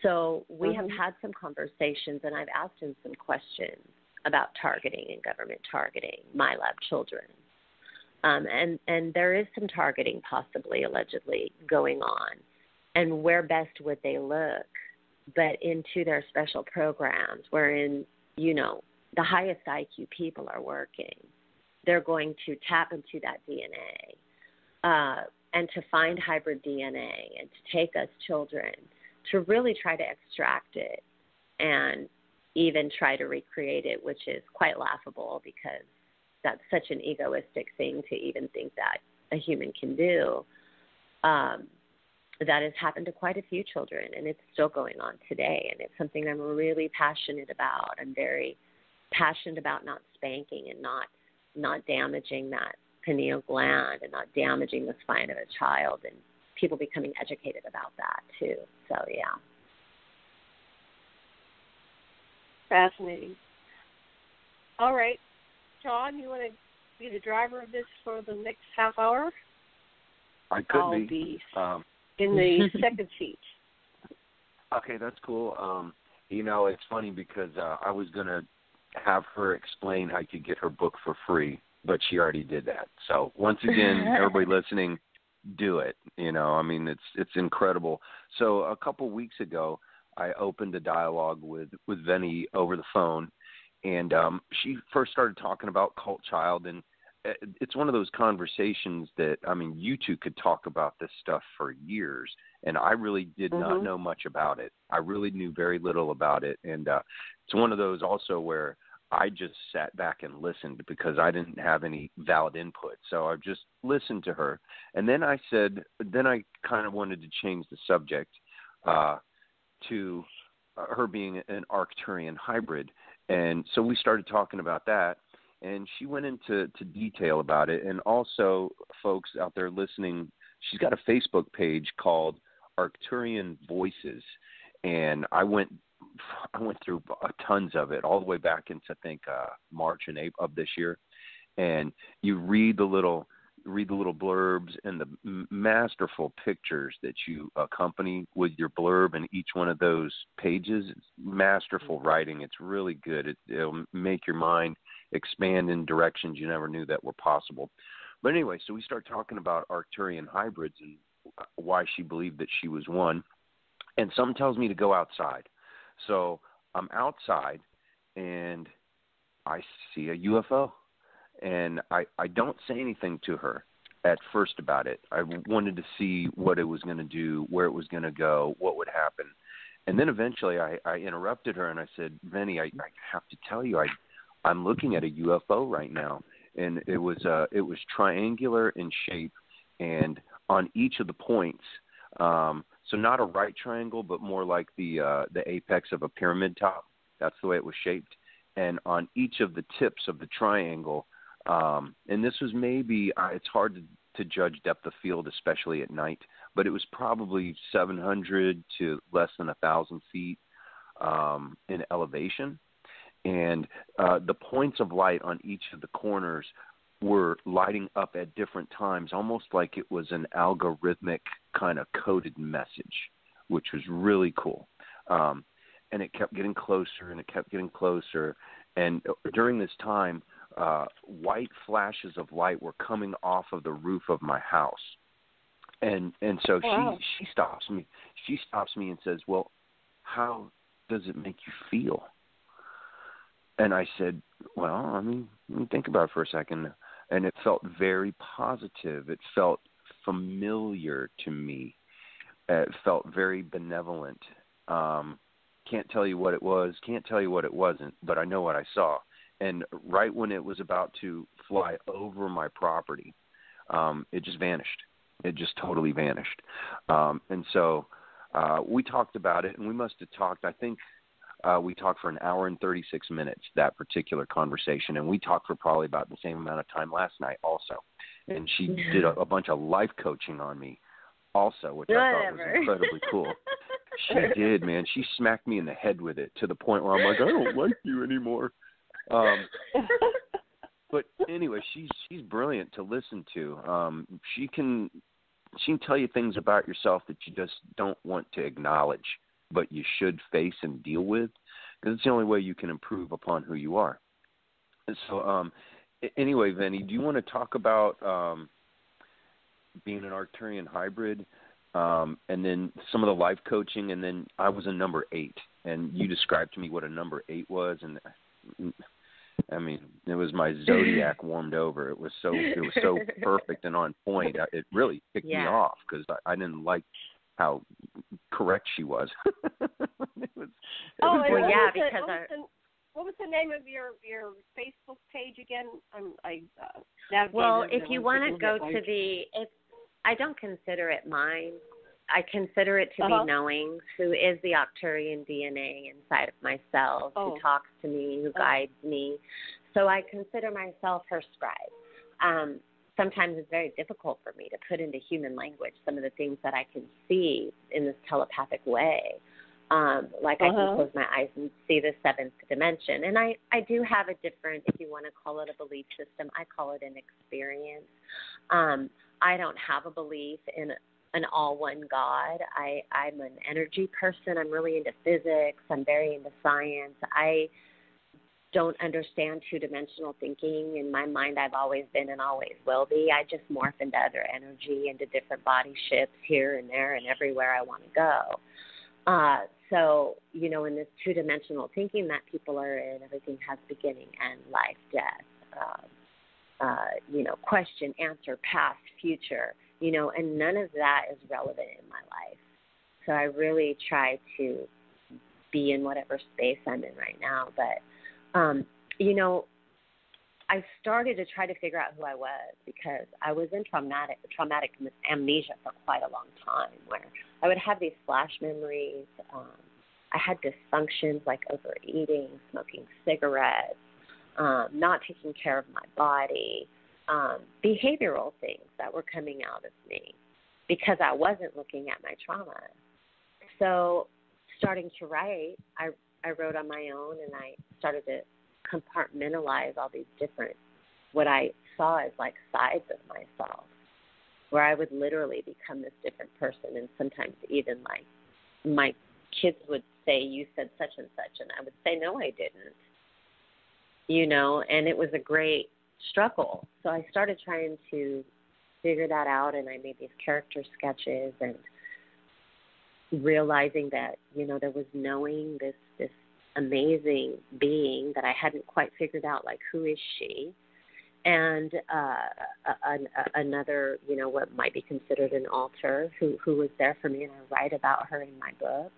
So we have had some conversations, and I've asked him some questions about targeting and government targeting my lab children. And there is some targeting possibly, allegedly, going on. And where best would they look but into their special programs wherein, the highest IQ people are working. They're going to tap into that DNA and to find hybrid DNA and to take us children to really try to extract it and even try to recreate it, which is quite laughable because that's such an egoistic thing to even think that a human can do. That has happened to quite a few children, and it's still going on today, and it's something I'm really passionate about. I'm very passionate about not spanking and not damaging that pineal gland and not damaging the spine of a child, and people becoming educated about that too. So, yeah.
Fascinating. All right. John, you want to be the driver of this for the next half hour?
I'll
be in the second seat.
Okay, that's cool. It's funny because I was going to have her explain how you could get her book for free, but she already did that. So once again, everybody listening, do it. It's incredible. So a couple weeks ago, I opened a dialogue with Vennie over the phone, and she first started talking about Cult Child, and it's one of those conversations that, you two could talk about this stuff for years, and I really did not know much about it. I really knew very little about it, and it's one of those also where I just sat back and listened because I didn't have any valid input. So I just listened to her, and then I kind of wanted to change the subject to her being an Arcturian hybrid, and so we started talking about that. And she went into detail about it. And also, folks out there listening, she's got a Facebook page called Arcturian Voices, and I went through tons of it all the way back into I think March and April of this year, and you read the little blurbs and the masterful pictures that you accompany with your blurb in each one of those pages. It's masterful writing. It's really good. It'll make your mind expand in directions you never knew that were possible. But anyway, so we start talking about Arcturian hybrids and why she believed that she was one. And some tells me to go outside. So I'm outside and I see a UFO. And I don't say anything to her at first about it. I wanted to see what it was going to do, where it was going to go, what would happen. And then eventually I interrupted her and I said, Vennie, I have to tell you, I'm looking at a UFO right now. And it was triangular in shape, and on each of the points, so not a right triangle, but more like the apex of a pyramid top. That's the way it was shaped. And on each of the tips of the triangle, and this was maybe, it's hard to judge depth of field, especially at night, but it was probably 700 to less than 1,000 feet in elevation. And the points of light on each of the corners were lighting up at different times, almost like it was an algorithmic kind of coded message, which was really cool. And it kept getting closer, and it kept getting closer. And during this time, white flashes of light were coming off of the roof of my house. And so she stops me. She stops me and says, well, how does it make you feel? And I said, well, I mean, let me think about it for a second. And it felt very positive. It felt familiar to me. It felt very benevolent. Can't tell you what it was, can't tell you what it wasn't, but I know what I saw. And right when it was about to fly over my property, it just vanished. It just totally vanished. And so we talked about it, and we must have talked, I think, we talked for an hour and 36 minutes, that particular conversation, and we talked for probably about the same amount of time last night also. And she did a bunch of life coaching on me also, which I thought was incredibly cool. She did, man. She smacked me in the head with it to the point where I'm like, I don't like you anymore. But anyway, she's brilliant to listen to. She can tell you things about yourself that you just don't want to acknowledge, but you should face and deal with, because it's the only way you can improve upon who you are. And so, anyway, Vennie, do you want to talk about being an Arcturian hybrid, and then some of the life coaching, and then I was a number 8, and you described to me what a number 8 was, and I mean, it was my zodiac warmed over. It was so perfect and on point. It really picked me off because I didn't like how correct she was. Because
what was the name of your Facebook page again?
If you want to go to I don't consider it mine. I consider it to be knowing, who is the Arcturian DNA inside of myself, who talks to me, who guides me. So I consider myself her scribe. Sometimes it's very difficult for me to put into human language some of the things that I can see in this telepathic way. Like I can close my eyes and see the 7th dimension. And I do have a different, if you want to call it a belief system, I call it an experience. I don't have a belief in an all-one God. I'm an energy person. I'm really into physics. I'm very into science. I don't understand two-dimensional thinking. In my mind, I've always been and always will be. I just morph into other energy, into different body shifts here and there and everywhere I want to go. So, in this two-dimensional thinking that people are in, everything has beginning, end, life, death, question, answer, past, future, and none of that is relevant in my life. So I really try to be in whatever space I'm in right now. But, I started to try to figure out who I was because I was in traumatic amnesia for quite a long time, where I would have these flash memories. I had dysfunctions like overeating, smoking cigarettes, not taking care of my body, behavioral things that were coming out of me. because I wasn't looking at my trauma. So starting to write, I wrote on my own, and I started to compartmentalize all these different, what I saw as like sides of myself, where I would literally become this different person. And sometimes even like my kids would say, you said such and such, and I would say, no, I didn't, you know, and it was a great struggle. So I started trying to figure that out, and I made these character sketches, and realizing that, you know, there was knowing this amazing being that I hadn't quite figured out, like, who is she? And another, you know, what might be considered an alter who was there for me, and I write about her in my book.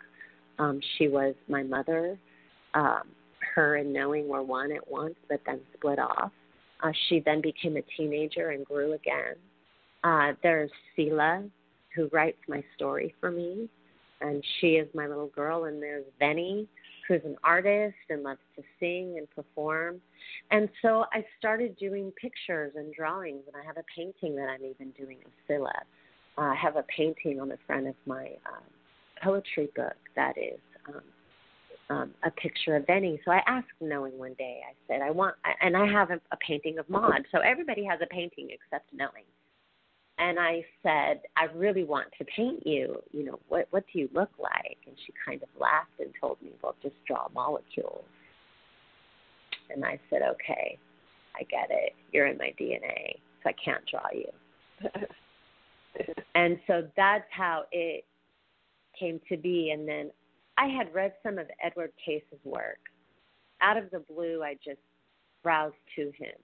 She was my mother. Her and knowing were one at once, but then split off. She then became a teenager and grew again. There's Sela, who writes my story for me, and she is my little girl. And there's Vennie, who's an artist and loves to sing and perform. And so I started doing pictures and drawings, and I have a painting that I'm even doing of Sela. I have a painting on the front of my poetry book that is a picture of Vennie. So I asked Knowing one day, I said, and I have a painting of Maud. So everybody has a painting except Knowing. And I said, I really want to paint you. You know, what do you look like? And she kind of laughed and told me, well, just draw molecules. And I said, okay, I get it. You're in my DNA, so I can't draw you. And so that's how it came to be. And then I had read some of Edward Case's work. Out of the blue, I just browsed to him,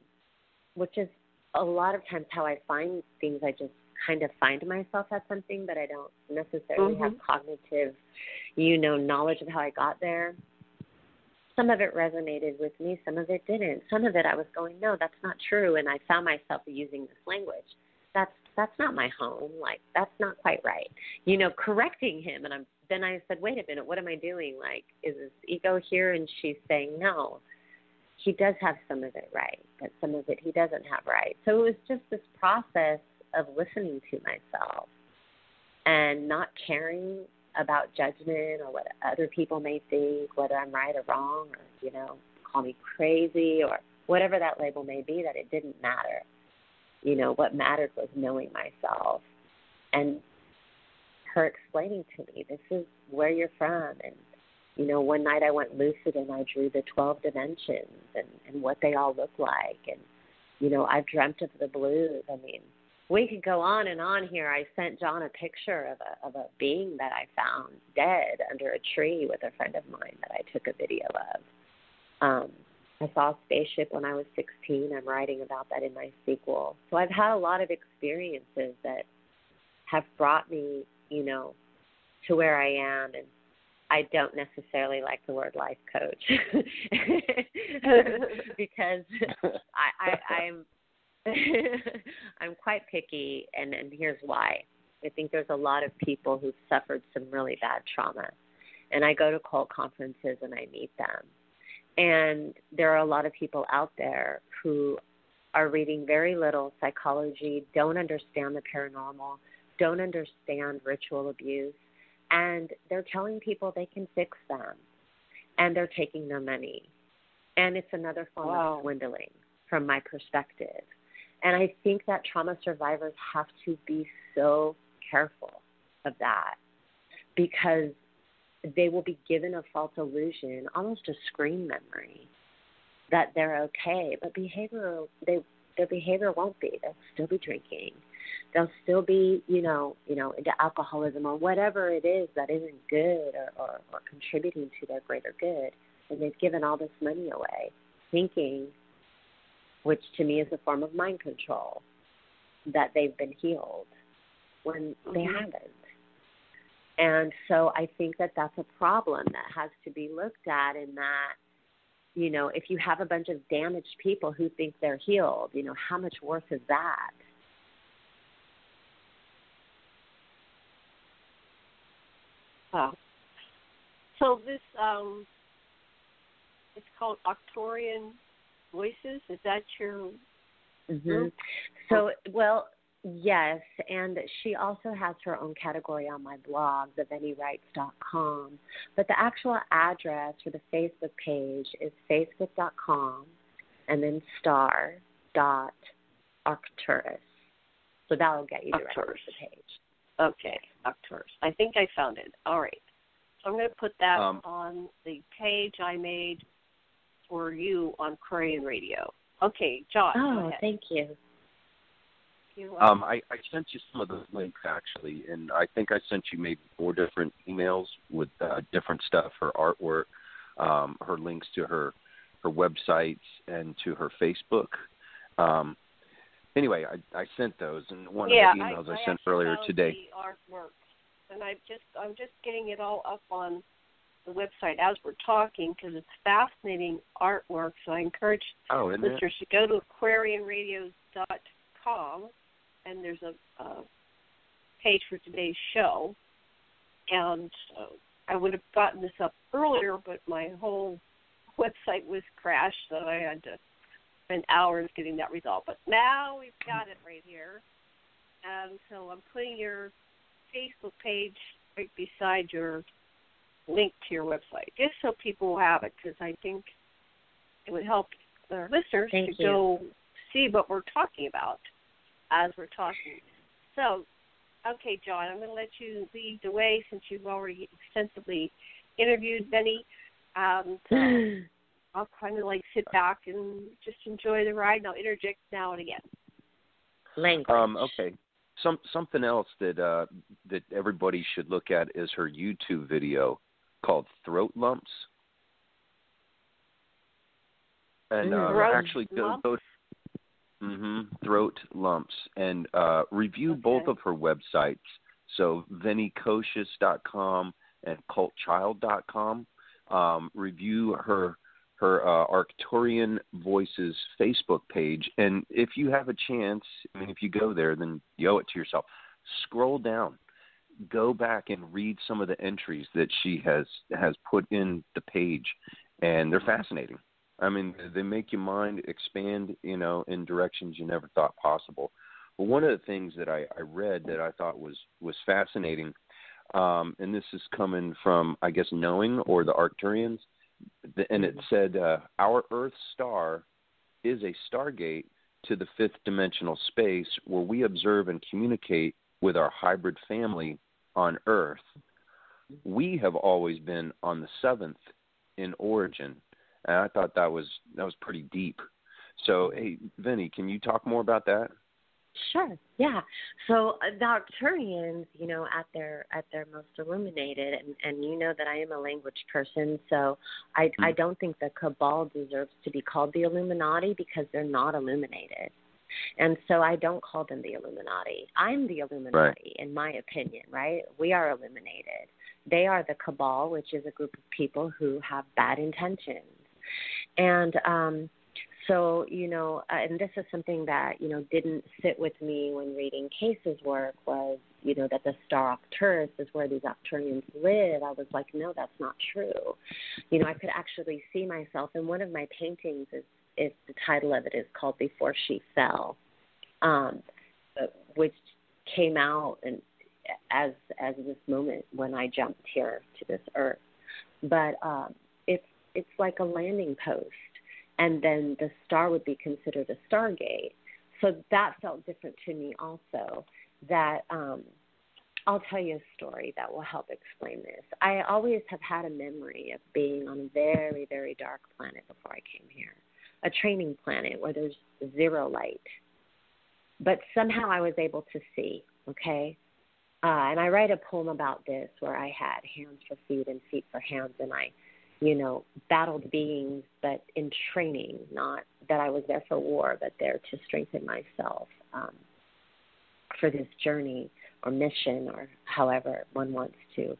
which is a lot of times how I find things. I just kind of find myself at something, but I don't necessarily have cognitive, you know, knowledge of how I got there. Some of it resonated with me, some of it didn't. Some of it I was going, no, that's not true, and I found myself using this language. That's not my home. Like, that's not quite right. You know, correcting him, and then I said, wait a minute, what am I doing? Like, is this ego here? And she's saying, no, he does have some of it right, but some of it he doesn't have right. So it was just this process of listening to myself and not caring about judgment or what other people may think, whether I'm right or wrong, or, you know, call me crazy or whatever that label may be, that it didn't matter. You know, what mattered was knowing myself and her explaining to me, this is where you're from. And, you know, one night I went lucid and I drew the 12 dimensions and what they all look like. And, you know, I've dreamt of the blues. I mean, we could go on and on here. I sent John a picture of a being that I found dead under a tree with a friend of mine that I took a video of. I saw a spaceship when I was 16. I'm writing about that in my sequel. So I've had a lot of experiences that have brought me, you know, to where I am. And I don't necessarily like the word life coach because I'm quite picky, and here's why. I think there's a lot of people who've suffered some really bad trauma, and I go to cult conferences and I meet them. And there are a lot of people out there who are reading very little psychology, don't understand the paranormal, don't understand ritual abuse, and they're telling people they can fix them, and they're taking their money. And it's another form of swindling from my perspective. And I think that trauma survivors have to be so careful of that, because they will be given a false illusion, almost a screen memory, that they're okay. But their behavior won't be. They'll still be drinking. They'll still be, you know, into alcoholism or whatever it is that isn't good or contributing to their greater good. And they've given all this money away, thinking, which to me is a form of mind control, that they've been healed when they haven't. And so I think that that's a problem that has to be looked at, in that, you know, if you have a bunch of damaged people who think they're healed, you know, how much worse is that?
Wow. So this, it's called Aquarian Voices. Is that your group?
So, well, Yes, and she also has her own category on my blog, thevennywrites.com. But the actual address for the Facebook page is facebook.com and then star.arcturus. So that will get you directly to the page.
Okay, Arcturus. I think I found it. All right. So I'm going to put that on the page I made for you on Aquarian Radio. Okay, John.
Oh, thank you.
I sent you some of those links, actually, and I think I sent you maybe 4 different emails with different stuff, her artwork, her links to her websites, and to her Facebook. Anyway, I sent those, and one of the emails I sent earlier today.
The artwork, and I'm just getting it all up on the website as we're talking because it's fascinating artwork. So I encourage listeners to go to aquarianradio.com, and there's a page for today's show. And I would have gotten this up earlier, but my whole website was crashed, so I had to spend hours getting that resolved. But now we've got it right here. And so I'm putting your Facebook page right beside your link to your website, just so people have it, because I think it would help our listeners go see what we're talking about as we're talking. So, okay, John, I'm going to let you lead the way since you've already extensively interviewed Vennie. I'll kind of like sit back and just enjoy the ride, and I'll interject now and again.
Language.
Okay. Something else that everybody should look at is her YouTube video called Throat Lumps. And actually go Throat Lumps, and review both of her websites. So VennieKocsis.com and CultChild.com. Review her Arcturian Voices Facebook page, and if you have a chance, I mean, if you go there, then you owe it to yourself. Scroll down, go back and read some of the entries that she has put in the page, and they're fascinating. I mean, they make your mind expand, in directions you never thought possible. Well, one of the things that I read that I thought was fascinating, and this is coming from, I guess, Knowing or the Arcturians, and it said, our Earth star is a stargate to the 5th dimensional space where we observe and communicate with our hybrid family on Earth. We have always been on the 7th in origin. And I thought that was pretty deep. So, hey, Vennie, can you talk more about that?
Sure. Yeah. So the Arcturians, at their most illuminated, and you know that I am a language person, so I don't think the Cabal deserves to be called the Illuminati because they're not illuminated. And so I don't call them the Illuminati. I'm the Illuminati, in my opinion, right? We are illuminated. They are the Cabal, which is a group of people who have bad intentions. And so, and this is something that, didn't sit with me when reading Case's work was, that the star Arcturus is where these Arcturians live. I was like, no, that's not true. I could actually see myself, and one of my paintings is the title of it is called Before She Fell, which came out and as this moment when I jumped here to this earth. But it's like a landing post, and then the star would be considered a stargate. So that felt different to me also. That I'll tell you a story that will help explain this. I always have had a memory of being on a very, very dark planet before I came here, a training planet where there's zero light. But somehow I was able to see, okay? And I write a poem about this where I had hands for feet and feet for hands, and I battled beings, but in training, not that I was there for war, but there to strengthen myself for this journey or mission or however one wants to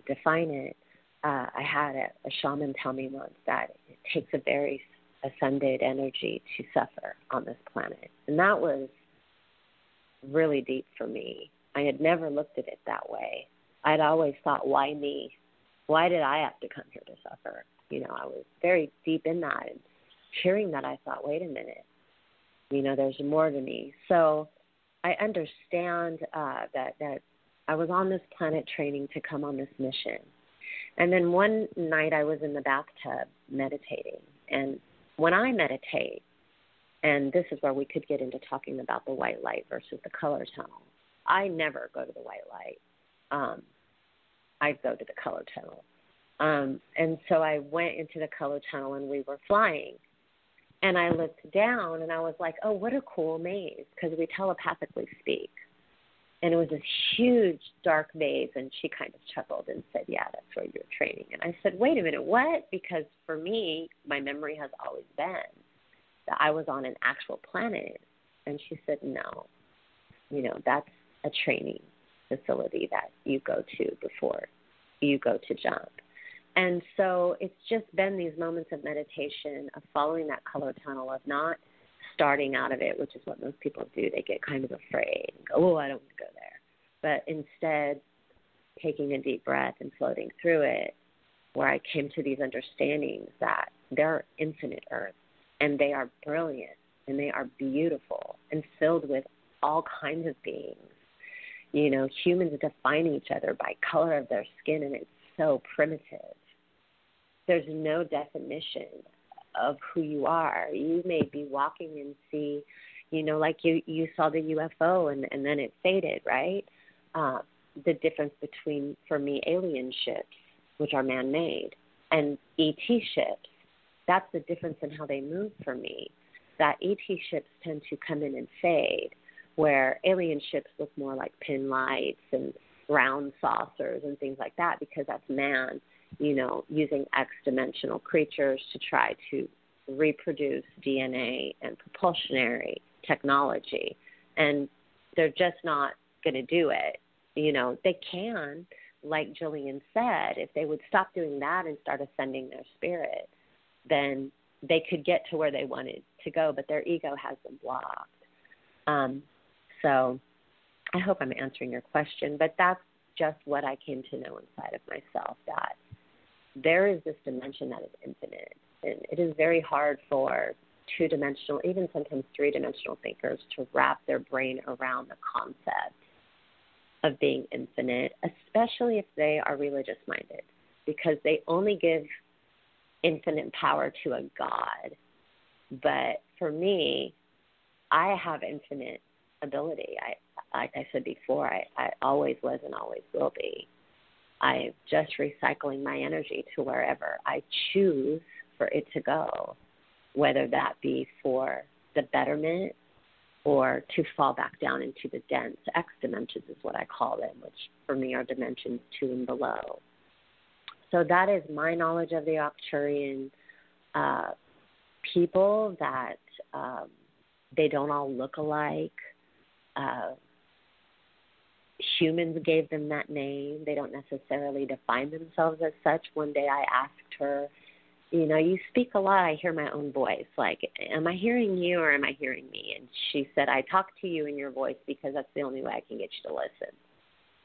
define it. I had a shaman tell me once that it takes a very ascended energy to suffer on this planet. And that was really deep for me. I had never looked at it that way. I'd always thought, why me? Why did I have to come here to suffer? I was very deep in that. And hearing that, I thought, wait a minute. There's more to me. So I understand that I was on this planet training to come on this mission. And then one night I was in the bathtub meditating. And when I meditate, and this is where we could get into talking about the white light versus the color tunnel. I never go to the white light. I go to the color tunnel. And so I went into the color tunnel and we were flying. And I looked down and I was like, oh, what a cool maze, because we telepathically speak. And it was this huge dark maze, and she kind of chuckled and said, yeah, that's where you're training. And I said, wait a minute, what? Because for me, my memory has always been that I was on an actual planet. And she said, no, that's a training facility that you go to before you go to jump. And so it's just been these moments of meditation, of following that color tunnel, of not starting out of it, which is what most people do. They get kind of afraid and go, oh, I don't want to go there. But instead, taking a deep breath and floating through it, where I came to these understandings that there are infinite Earths, and they are brilliant, and they are beautiful, and filled with all kinds of beings. Humans define each other by color of their skin, and it's so primitive. There's no definition of who you are. You may be walking and see, like you saw the UFO and then it faded, right? The difference between, for me, alien ships, which are man-made, and ET ships, that's the difference in how they move for me. That ET ships tend to come in and fade, where alien ships look more like pin lights and round saucers and things like that, because that's man, using X-dimensional creatures to try to reproduce DNA and propulsionary technology. And they're just not going to do it. They can, like Gillian said, if they would stop doing that and start ascending their spirit, then they could get to where they wanted to go, but their ego has them blocked. So I hope I'm answering your question, but that's just what I came to know inside of myself, that there is this dimension that is infinite. And it is very hard for two-dimensional, even sometimes three-dimensional thinkers to wrap their brain around the concept of being infinite, especially if they are religious-minded, because they only give infinite power to a God. But for me, I have infinite ability. Like I said before, I always was and always will be. I'm just recycling my energy to wherever I choose for it to go, whether that be for the betterment or to fall back down into the dense X dimensions is what I call them, which for me are dimensions 2 and below. So that is my knowledge of the Arcturian people, that they don't all look alike. Humans gave them that name. They don't necessarily define themselves as such. One day I asked her, you speak a lot. I hear my own voice. Like, am I hearing you or am I hearing me? And she said, I talk to you in your voice because that's the only way I can get you to listen.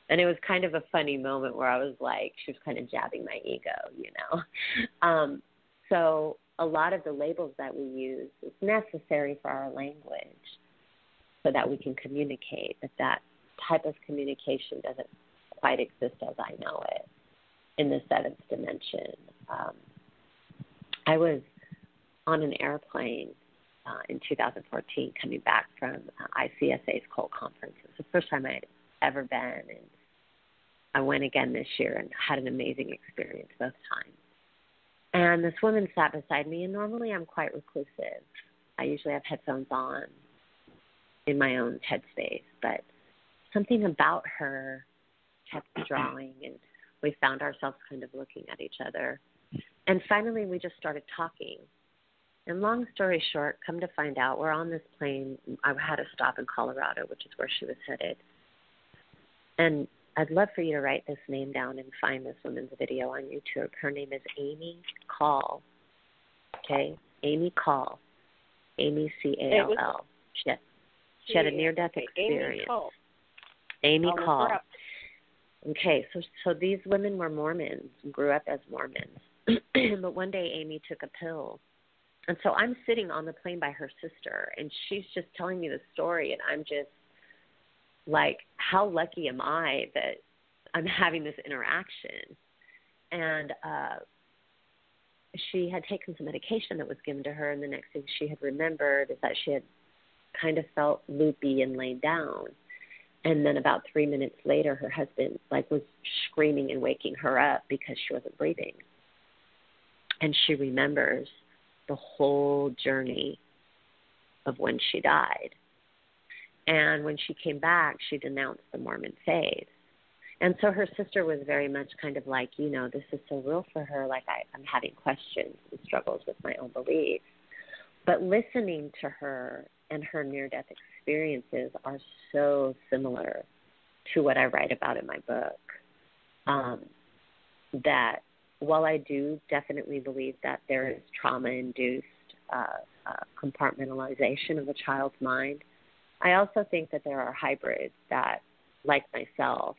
And it was kind of a funny moment where I was like, she was kind of jabbing my ego, So a lot of the labels that we use is necessary for our language so that we can communicate, but that type of communication doesn't quite exist as I know it in the 7th dimension. I was on an airplane in 2014 coming back from ICSA's Cult Conference. It was the first time I'd ever been, and I went again this year and had an amazing experience both times. And this woman sat beside me, and normally I'm quite reclusive. I usually have headphones on in my own headspace, but something about her kept drawing, and we found ourselves kind of looking at each other. And finally, we just started talking. And long story short, come to find out, we're on this plane. I had a stop in Colorado, which is where she was headed. And I'd love for you to write this name down and find this woman's video on YouTube. Her name is Amy Call. Okay? Amy Call. Amy, C-A-L-L. She had a near-death experience. Amy Call. Okay, so these women were Mormons, grew up as Mormons. But one day Amy took a pill. And so I'm sitting on the plane by her sister, and she's just telling me the story, and I'm just like, how lucky am I that I'm having this interaction? And she had taken some medication that was given to her, and the next thing she had remembered is that she had kind of felt loopy and laid down. And then about 3 minutes later, her husband, like, was screaming and waking her up because she wasn't breathing. And she remembers the whole journey of when she died. And when she came back, she denounced the Mormon faith. And so her sister was very much kind of like, you know, this is so real for her. Like, I'm having questions and struggles with my own beliefs. But listening to her and her near-death experiences are so similar to what I write about in my book, that while I do definitely believe that there is trauma-induced compartmentalization of a child's mind, I also think that there are hybrids that, like myself,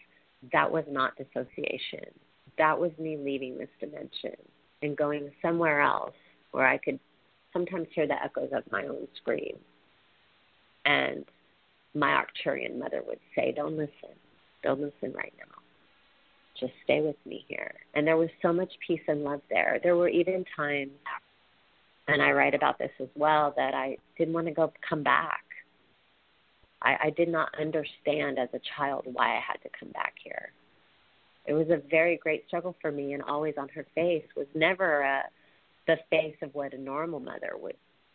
that was not dissociation. That was me leaving this dimension and going somewhere else where I could sometimes hear the echoes of my own scream. And my Arcturian mother would say, don't listen right now. Just stay with me here. And there was so much peace and love there. There were even times, and I write about this as well, that I didn't want to come back. I did not understand as a child why I had to come back here. It was a very great struggle for me, and always on her face was never the face of what a normal mother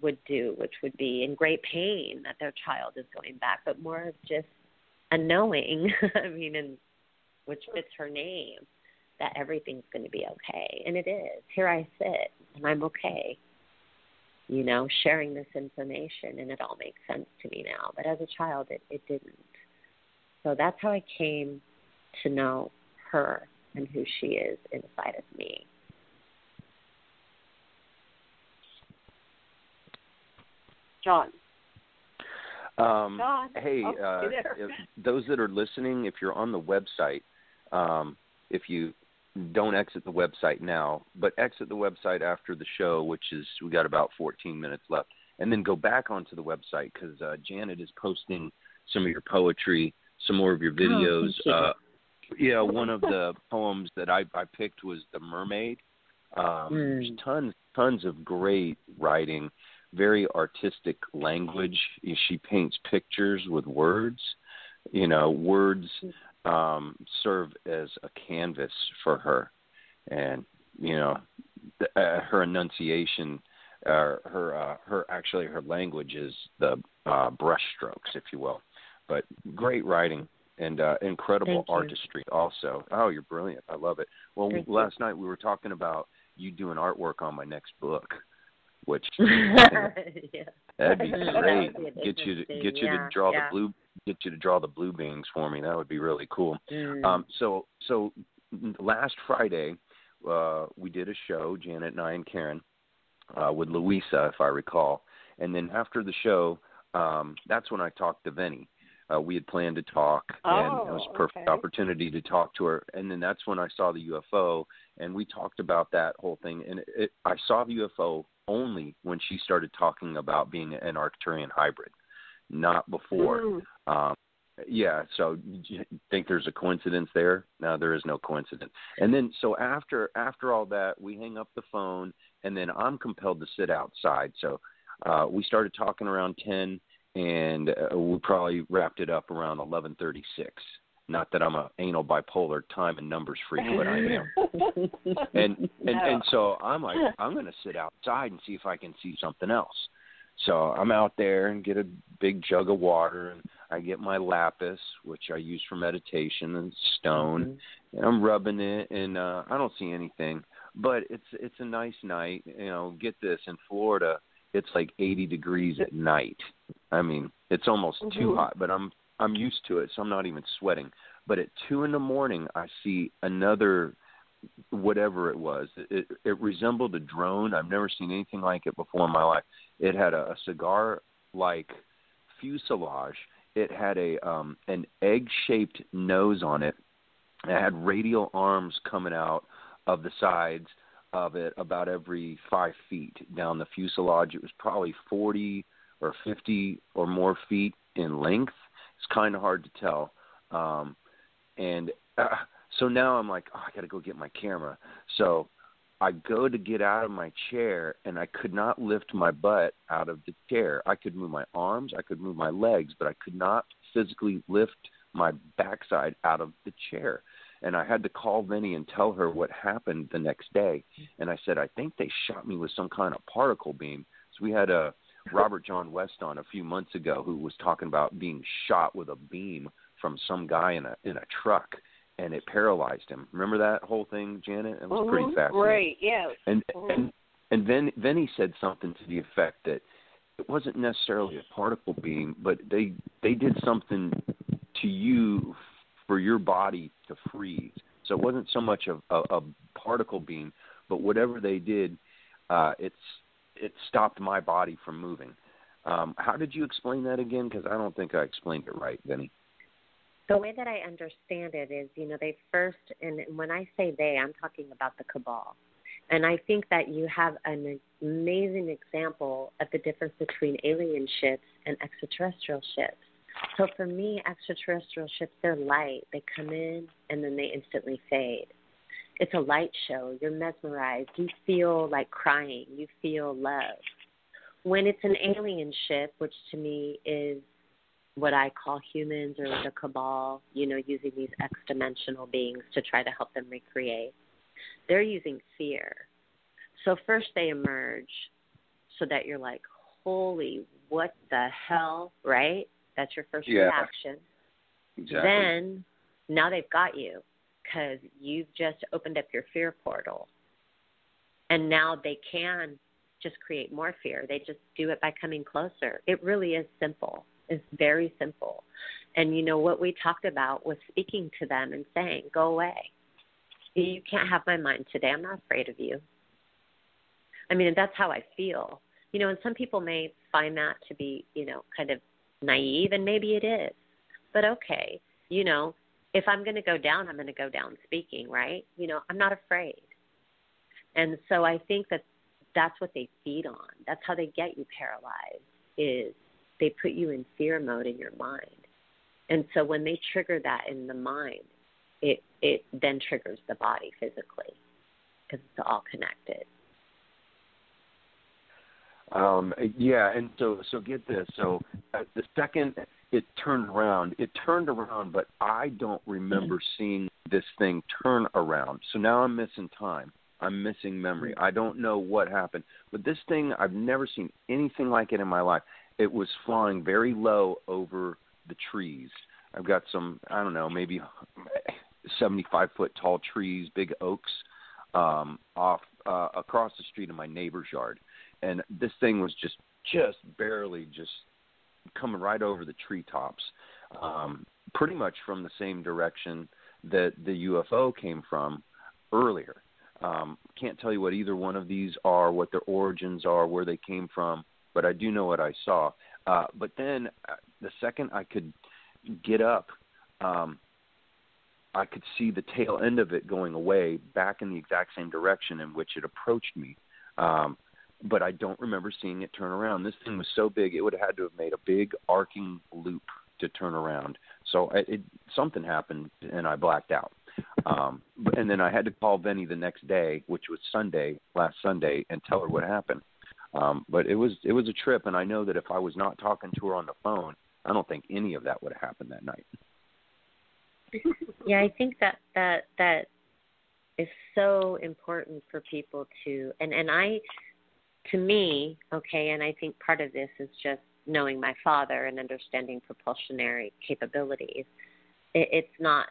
would do, which would be in great pain that their child is going back, but more of just a knowing, and which fits her name, that everything's going to be okay. And it is. Here I sit, and I'm okay, sharing this information, and it all makes sense to me now. But as a child, it didn't. So that's how I came to know her and who she is inside of me.
John.
Hey, those that are listening, if you're on the website, if you don't exit the website now, but exit the website after the show, which is, we got about 14 minutes left, and then go back onto the website because Janet is posting some of your poetry, some more of your videos. One of the poems that I picked was The Mermaid. There's tons of great writing, very artistic language. She paints pictures with words. Words serve as a canvas for her, and her enunciation, her language is the brush strokes, if you will. But great writing and incredible artistry also. Oh, you're brilliant. I love it. Well, last night we were talking about you doing artwork on my next book, which that'd be great. Get you to draw the blue beings for me. That would be really cool. So last Friday we did a show, Janet and I and Karen, with Louisa, if I recall. And then after the show, that's when I talked to Vennie. We had planned to talk, and it was a perfect opportunity to talk to her. And then that's when I saw the UFO, and we talked about that whole thing. And I saw the UFO only when she started talking about being an Arcturian hybrid, not before. So you think there's a coincidence there? No, there is no coincidence. And then so after all that, we hang up the phone, and then I'm compelled to sit outside. So we started talking around 10, and we probably wrapped it up around 11:36. Not that I'm a anal bipolar time and numbers freak, but I am. And so I'm like, I'm going to sit outside and see if I can see something else. So I'm out there and get a big jug of water, and I get my lapis, which I use for meditation, and stone, and I'm rubbing it, and I don't see anything. But it's a nice night. Get this, in Florida, it's like 80 degrees at night. I mean, it's almost too hot, but I'm used to it, so I'm not even sweating. But at 2 a.m, I see another, whatever it was. It resembled a drone. I've never seen anything like it before in my life. It had a cigar-like fuselage. It had an egg-shaped nose on it. It had radial arms coming out of the sides of it about every 5 feet down the fuselage. It was probably 40 or 50 or more feet in length, It's kind of hard to tell. So now I'm like, I got to go get my camera. So I go to get out of my chair, and I could not lift my butt out of the chair. I could move my arms, I could move my legs, but I could not physically lift my backside out of the chair. And I had to call Vennie and tell her what happened the next day. And I said, I think they shot me with some kind of particle beam. So we had Robert John West on a few months ago who was talking about being shot with a beam from some guy in a truck, and it paralyzed him. Remember that whole thing, Janet? It was pretty fascinating.
Right, yes.
And Vennie said something to the effect that it wasn't necessarily a particle beam, but they did something to you for your body to freeze. So it wasn't so much a particle beam, but whatever they did, it stopped my body from moving. How did you explain that again? Because I don't think I explained it right, Vennie.
The way that I understand it is, they first, and when I say they, I'm talking about the cabal. And I think that you have an amazing example of the difference between alien ships and extraterrestrial ships. So for me, extraterrestrial ships, they're light. They come in and then they instantly fade. It's a light show. You're mesmerized. You feel like crying. You feel love. When it's an alien ship, which to me is what I call humans or the cabal, using these X-dimensional beings to try to help them recreate, they're using fear. So first they emerge so that you're like, holy, what the hell, right? That's your first reaction.
Exactly.
Then, now they've got you because you've just opened up your fear portal. And now they can just create more fear. They just do it by coming closer. It really is simple. It's very simple. And what we talked about was speaking to them and saying, go away. You can't have my mind today. I'm not afraid of you. I mean, that's how I feel. And some people may find that to be, kind of naive, and maybe it is. But okay, if I'm going to go down, I'm going to go down speaking, right? I'm not afraid. And so I think that that's what they feed on. That's how they get you paralyzed, is they put you in fear mode in your mind. And so when they trigger that in the mind, it then triggers the body physically because it's all connected.
And so get this. So the second it turned around, but I don't remember seeing this thing turn around. So now I'm missing time. I'm missing memory. I don't know what happened. But this thing, I've never seen anything like it in my life. It was flying very low over the trees. I've got some, I don't know, maybe 75-foot tall trees, big oaks, off across the street in my neighbor's yard. And this thing was just barely just coming right over the treetops, pretty much from the same direction that the UFO came from earlier. Can't tell you what either one of these are, what their origins are, where they came from, but I do know what I saw. But then the second I could get up, I could see the tail end of it going away back in the exact same direction in which it approached me. But I don't remember seeing it turn around. This thing was so big, it would have had to have made a big arcing loop to turn around. So something happened, and I blacked out. And then I had to call Vennie the next day, which was last Sunday, and tell her what happened. But it was a trip, and I know that if I was not talking to her on the phone, I don't think any of that would have happened that night.
Yeah, I think that is so important for people to, and to me, okay, and I think part of this is just knowing my father and understanding propulsionary capabilities. It's not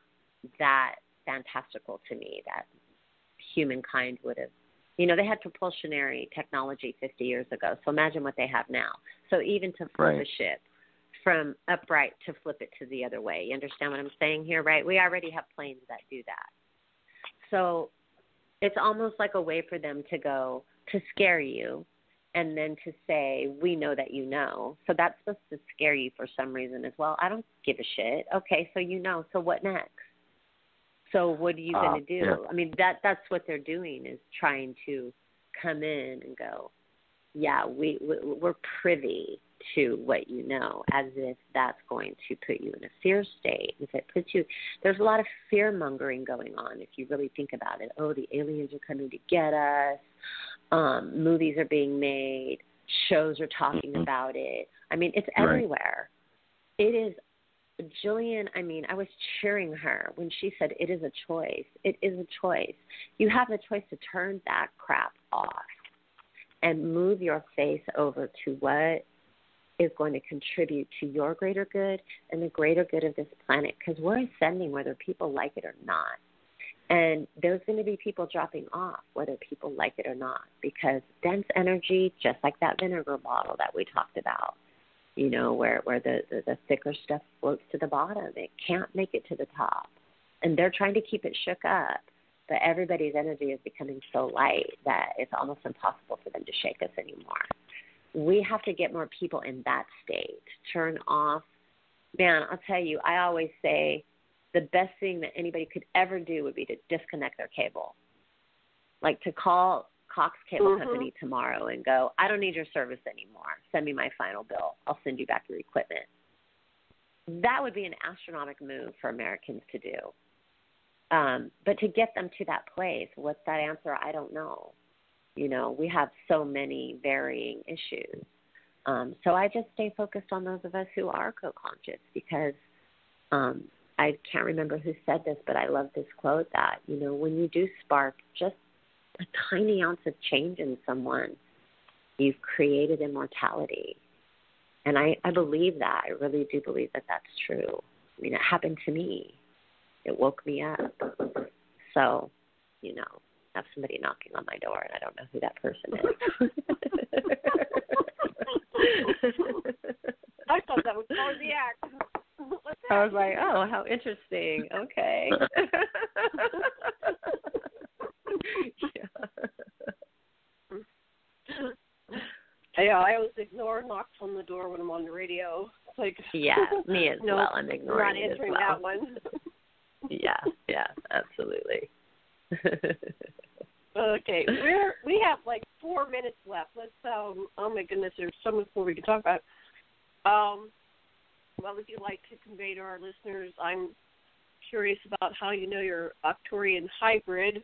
that fantastical to me that humankind would have, they had propulsionary technology 50 years ago, so imagine what they have now. So even to flip a ship from upright to flip it to the other way, you understand what I'm saying here, right? We already have planes that do that. So it's almost like a way for them to go, to scare you, and then to say, we know that you know. So that's supposed to scare you for some reason as well. I don't give a shit. Okay, so so what next? So what are you going to do?
Yeah.
I mean, that's what they're doing, is trying to come in and go, yeah, we're privy to what you know, as if that's going to put you in a fear state. If it puts you, there's a lot of fear mongering going on if you really think about it. Oh, the aliens are coming to get us. Movies are being made. Shows are talking about it. I mean, it's everywhere. It is, Gillian, I mean, I was cheering her when she said it is a choice. It is a choice. You have the choice to turn that crap off and move your face over to what is going to contribute to your greater good and the greater good of this planet, because we're ascending whether people like it or not. And there's going to be people dropping off whether people like it or not, because dense energy, just like that vinegar bottle that we talked about, you know, where the thicker stuff floats to the bottom. It can't make it to the top. And they're trying to keep it shook up. But everybody's energy is becoming so light that it's almost impossible for them to shake us anymore. We have to get more people in that state. Turn off. Man, I'll tell you, I always say the best thing that anybody could ever do would be to disconnect their cable. Like to call Cox Cable Company tomorrow and go, I don't need your service anymore. Send me my final bill. I'll send you back your equipment. That would be an astronomical move for Americans to do. But to get them to that place, what's that answer? I don't know. You know, we have so many varying issues. So I just stay focused on those of us who are co-conscious, because I can't remember who said this, but I love this quote that, you know, when you do spark just a tiny ounce of change in someone, you've created immortality. And I believe that. I really do believe that that's true. I mean, it happened to me. It woke me up. So, you know, I have somebody knocking on my door, and I don't know who that person is.
I thought that was part of the act.
I was like, oh, how interesting. Okay.
Yeah, I always ignore knocks on the door when I'm on the radio. Like,
yeah, me as well. I'm ignoring
not answering that one.
Yeah, absolutely.
Okay, we have like 4 minutes left. Let's oh my goodness, there's so much more we can talk about. What would you like to convey to our listeners? I'm curious about how you know you're Aquarian hybrid,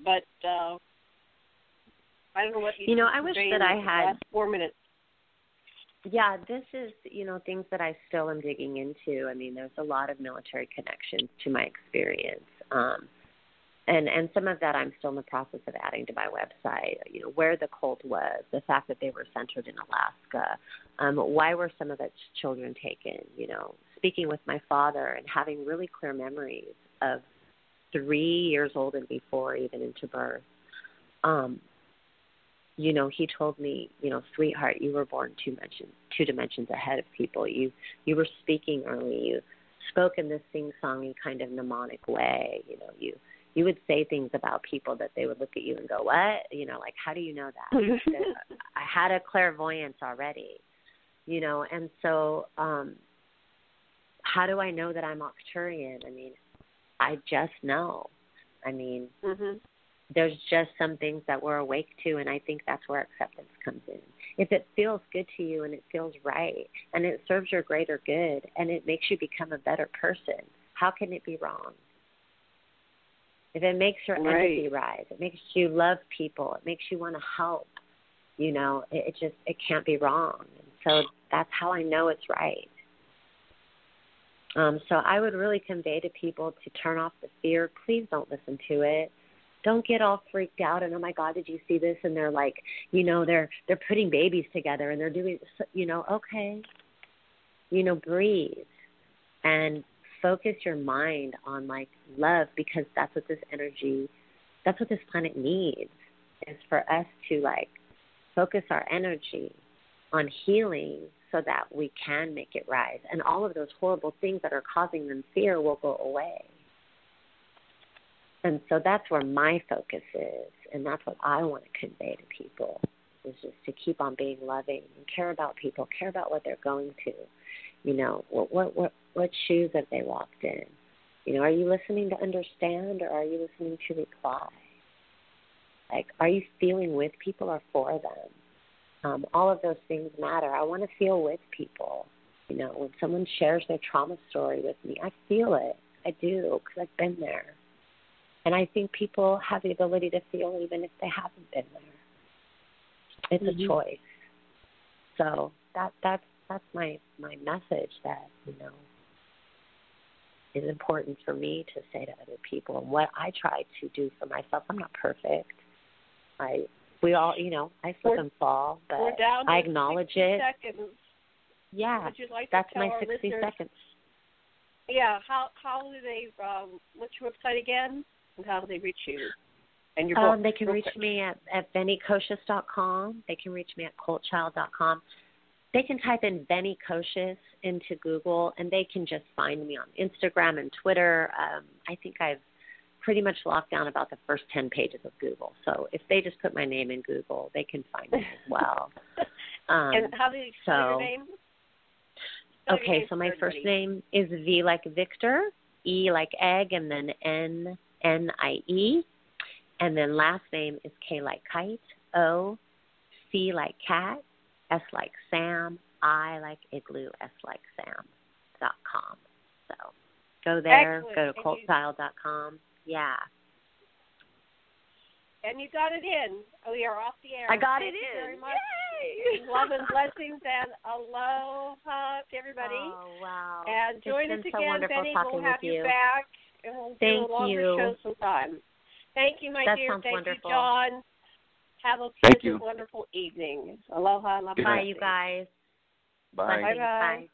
but I don't know what you
I wish that I had
last 4 minutes.
Yeah, this is, things that I still am digging into. I mean, there's a lot of military connections to my experience. And some of that I'm still in the process of adding to my website, where the cult was, the fact that they were centered in Alaska, why were some of its children taken, speaking with my father and having really clear memories of 3 years old and before, even into birth. He told me, sweetheart, you were born two dimensions ahead of people. You were speaking early. You spoke in this sing-songy kind of mnemonic way. You would say things about people that they would look at you and go, what? Like, how do you know that? I had a clairvoyance already, and so how do I know that I'm Arcturian? I mean, I just know. I mean, there's just some things that we're awake to, and I think that's where acceptance comes in. If it feels good to you and it feels right and it serves your greater good and it makes you become a better person, how can it be wrong? If it makes your empathy rise, it makes you love people, it makes you want to help, it can't be wrong. And so that's how I know it's right. So I would really convey to people to turn off the fear. Please don't listen to it. Don't get all freaked out and, oh, my God, did you see this? And they're like, they're putting babies together and they're doing, okay, breathe and focus your mind on, like, love, because that's what this planet needs, is for us to, like, focus our energy on healing so that we can make it rise. And all of those horrible things that are causing them fear will go away. And so that's where my focus is, and that's what I want to convey to people, is just to keep on being loving and care about people, care about what they're going to. What shoes have they walked in? Are you listening to understand, or are you listening to reply? Like, are you feeling with people or for them? All of those things matter. I want to feel with people. You know, when someone shares their trauma story with me, I feel it. I do, because I've been there. And I think people have the ability to feel even if they haven't been there. It's a choice. So that's my message that, you know, is important for me to say to other people. And what I try to do for myself, I'm not perfect. We all, you know, I slip and fall, but I acknowledge it.
Seconds.
Yeah,
would you like
that's
to tell
my 60 seconds.
Yeah, how do they, what's your website again, and how do they reach you? And your book?
They can reach me at VennieKocsis.com. They can reach me at cultchild.com. They can type in Vennie Kocsis into Google, and they can just find me on Instagram and Twitter. I think I've pretty much locked down about the first 10 pages of Google. So if they just put my name in Google, they can find me as well.
And how do you spell your name?
Okay, so my first name is V like Victor, E like egg, and then N-N-I-E. And then last name is K like kite, O, C like cat, S like Sam, I like igloo, S like Sam.com. So go there, go to cultchild.com. Yeah.
And you got it in. We are off the air.
I got
Thank
it
you
in.
very much.
Yay!
Love and blessings and aloha to everybody.
Oh, wow.
And join us
so
again, Vennie. We'll have you back. And we'll do a longer show sometime. Thank you, my dear. Thank
wonderful.
you, John. Have a pleasant, wonderful evening. Aloha.
Bye, you guys.
Bye.
Bye-bye.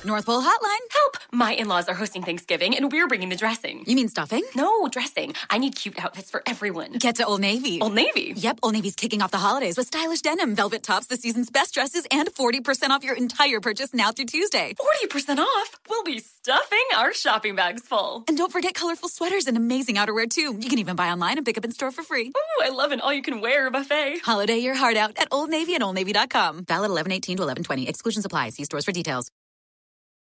North Pole Hotline.
Help! My in-laws are hosting Thanksgiving, and we're bringing the dressing.
You mean stuffing?
No, dressing. I need cute outfits for everyone.
Get to Old Navy.
Old Navy?
Yep, Old Navy's kicking off the holidays with stylish denim, velvet tops, the season's best dresses, and 40% off your entire purchase now through Tuesday.
40% off? We'll be stuffing our shopping bags full.
And don't forget colorful sweaters and amazing outerwear, too. You can even buy online and pick up in store for free.
Ooh, I love an all-you-can-wear buffet.
Holiday your heart out at Old Navy and OldNavy.com. Valid 11/18 to 11/20. Exclusions apply. See stores for details.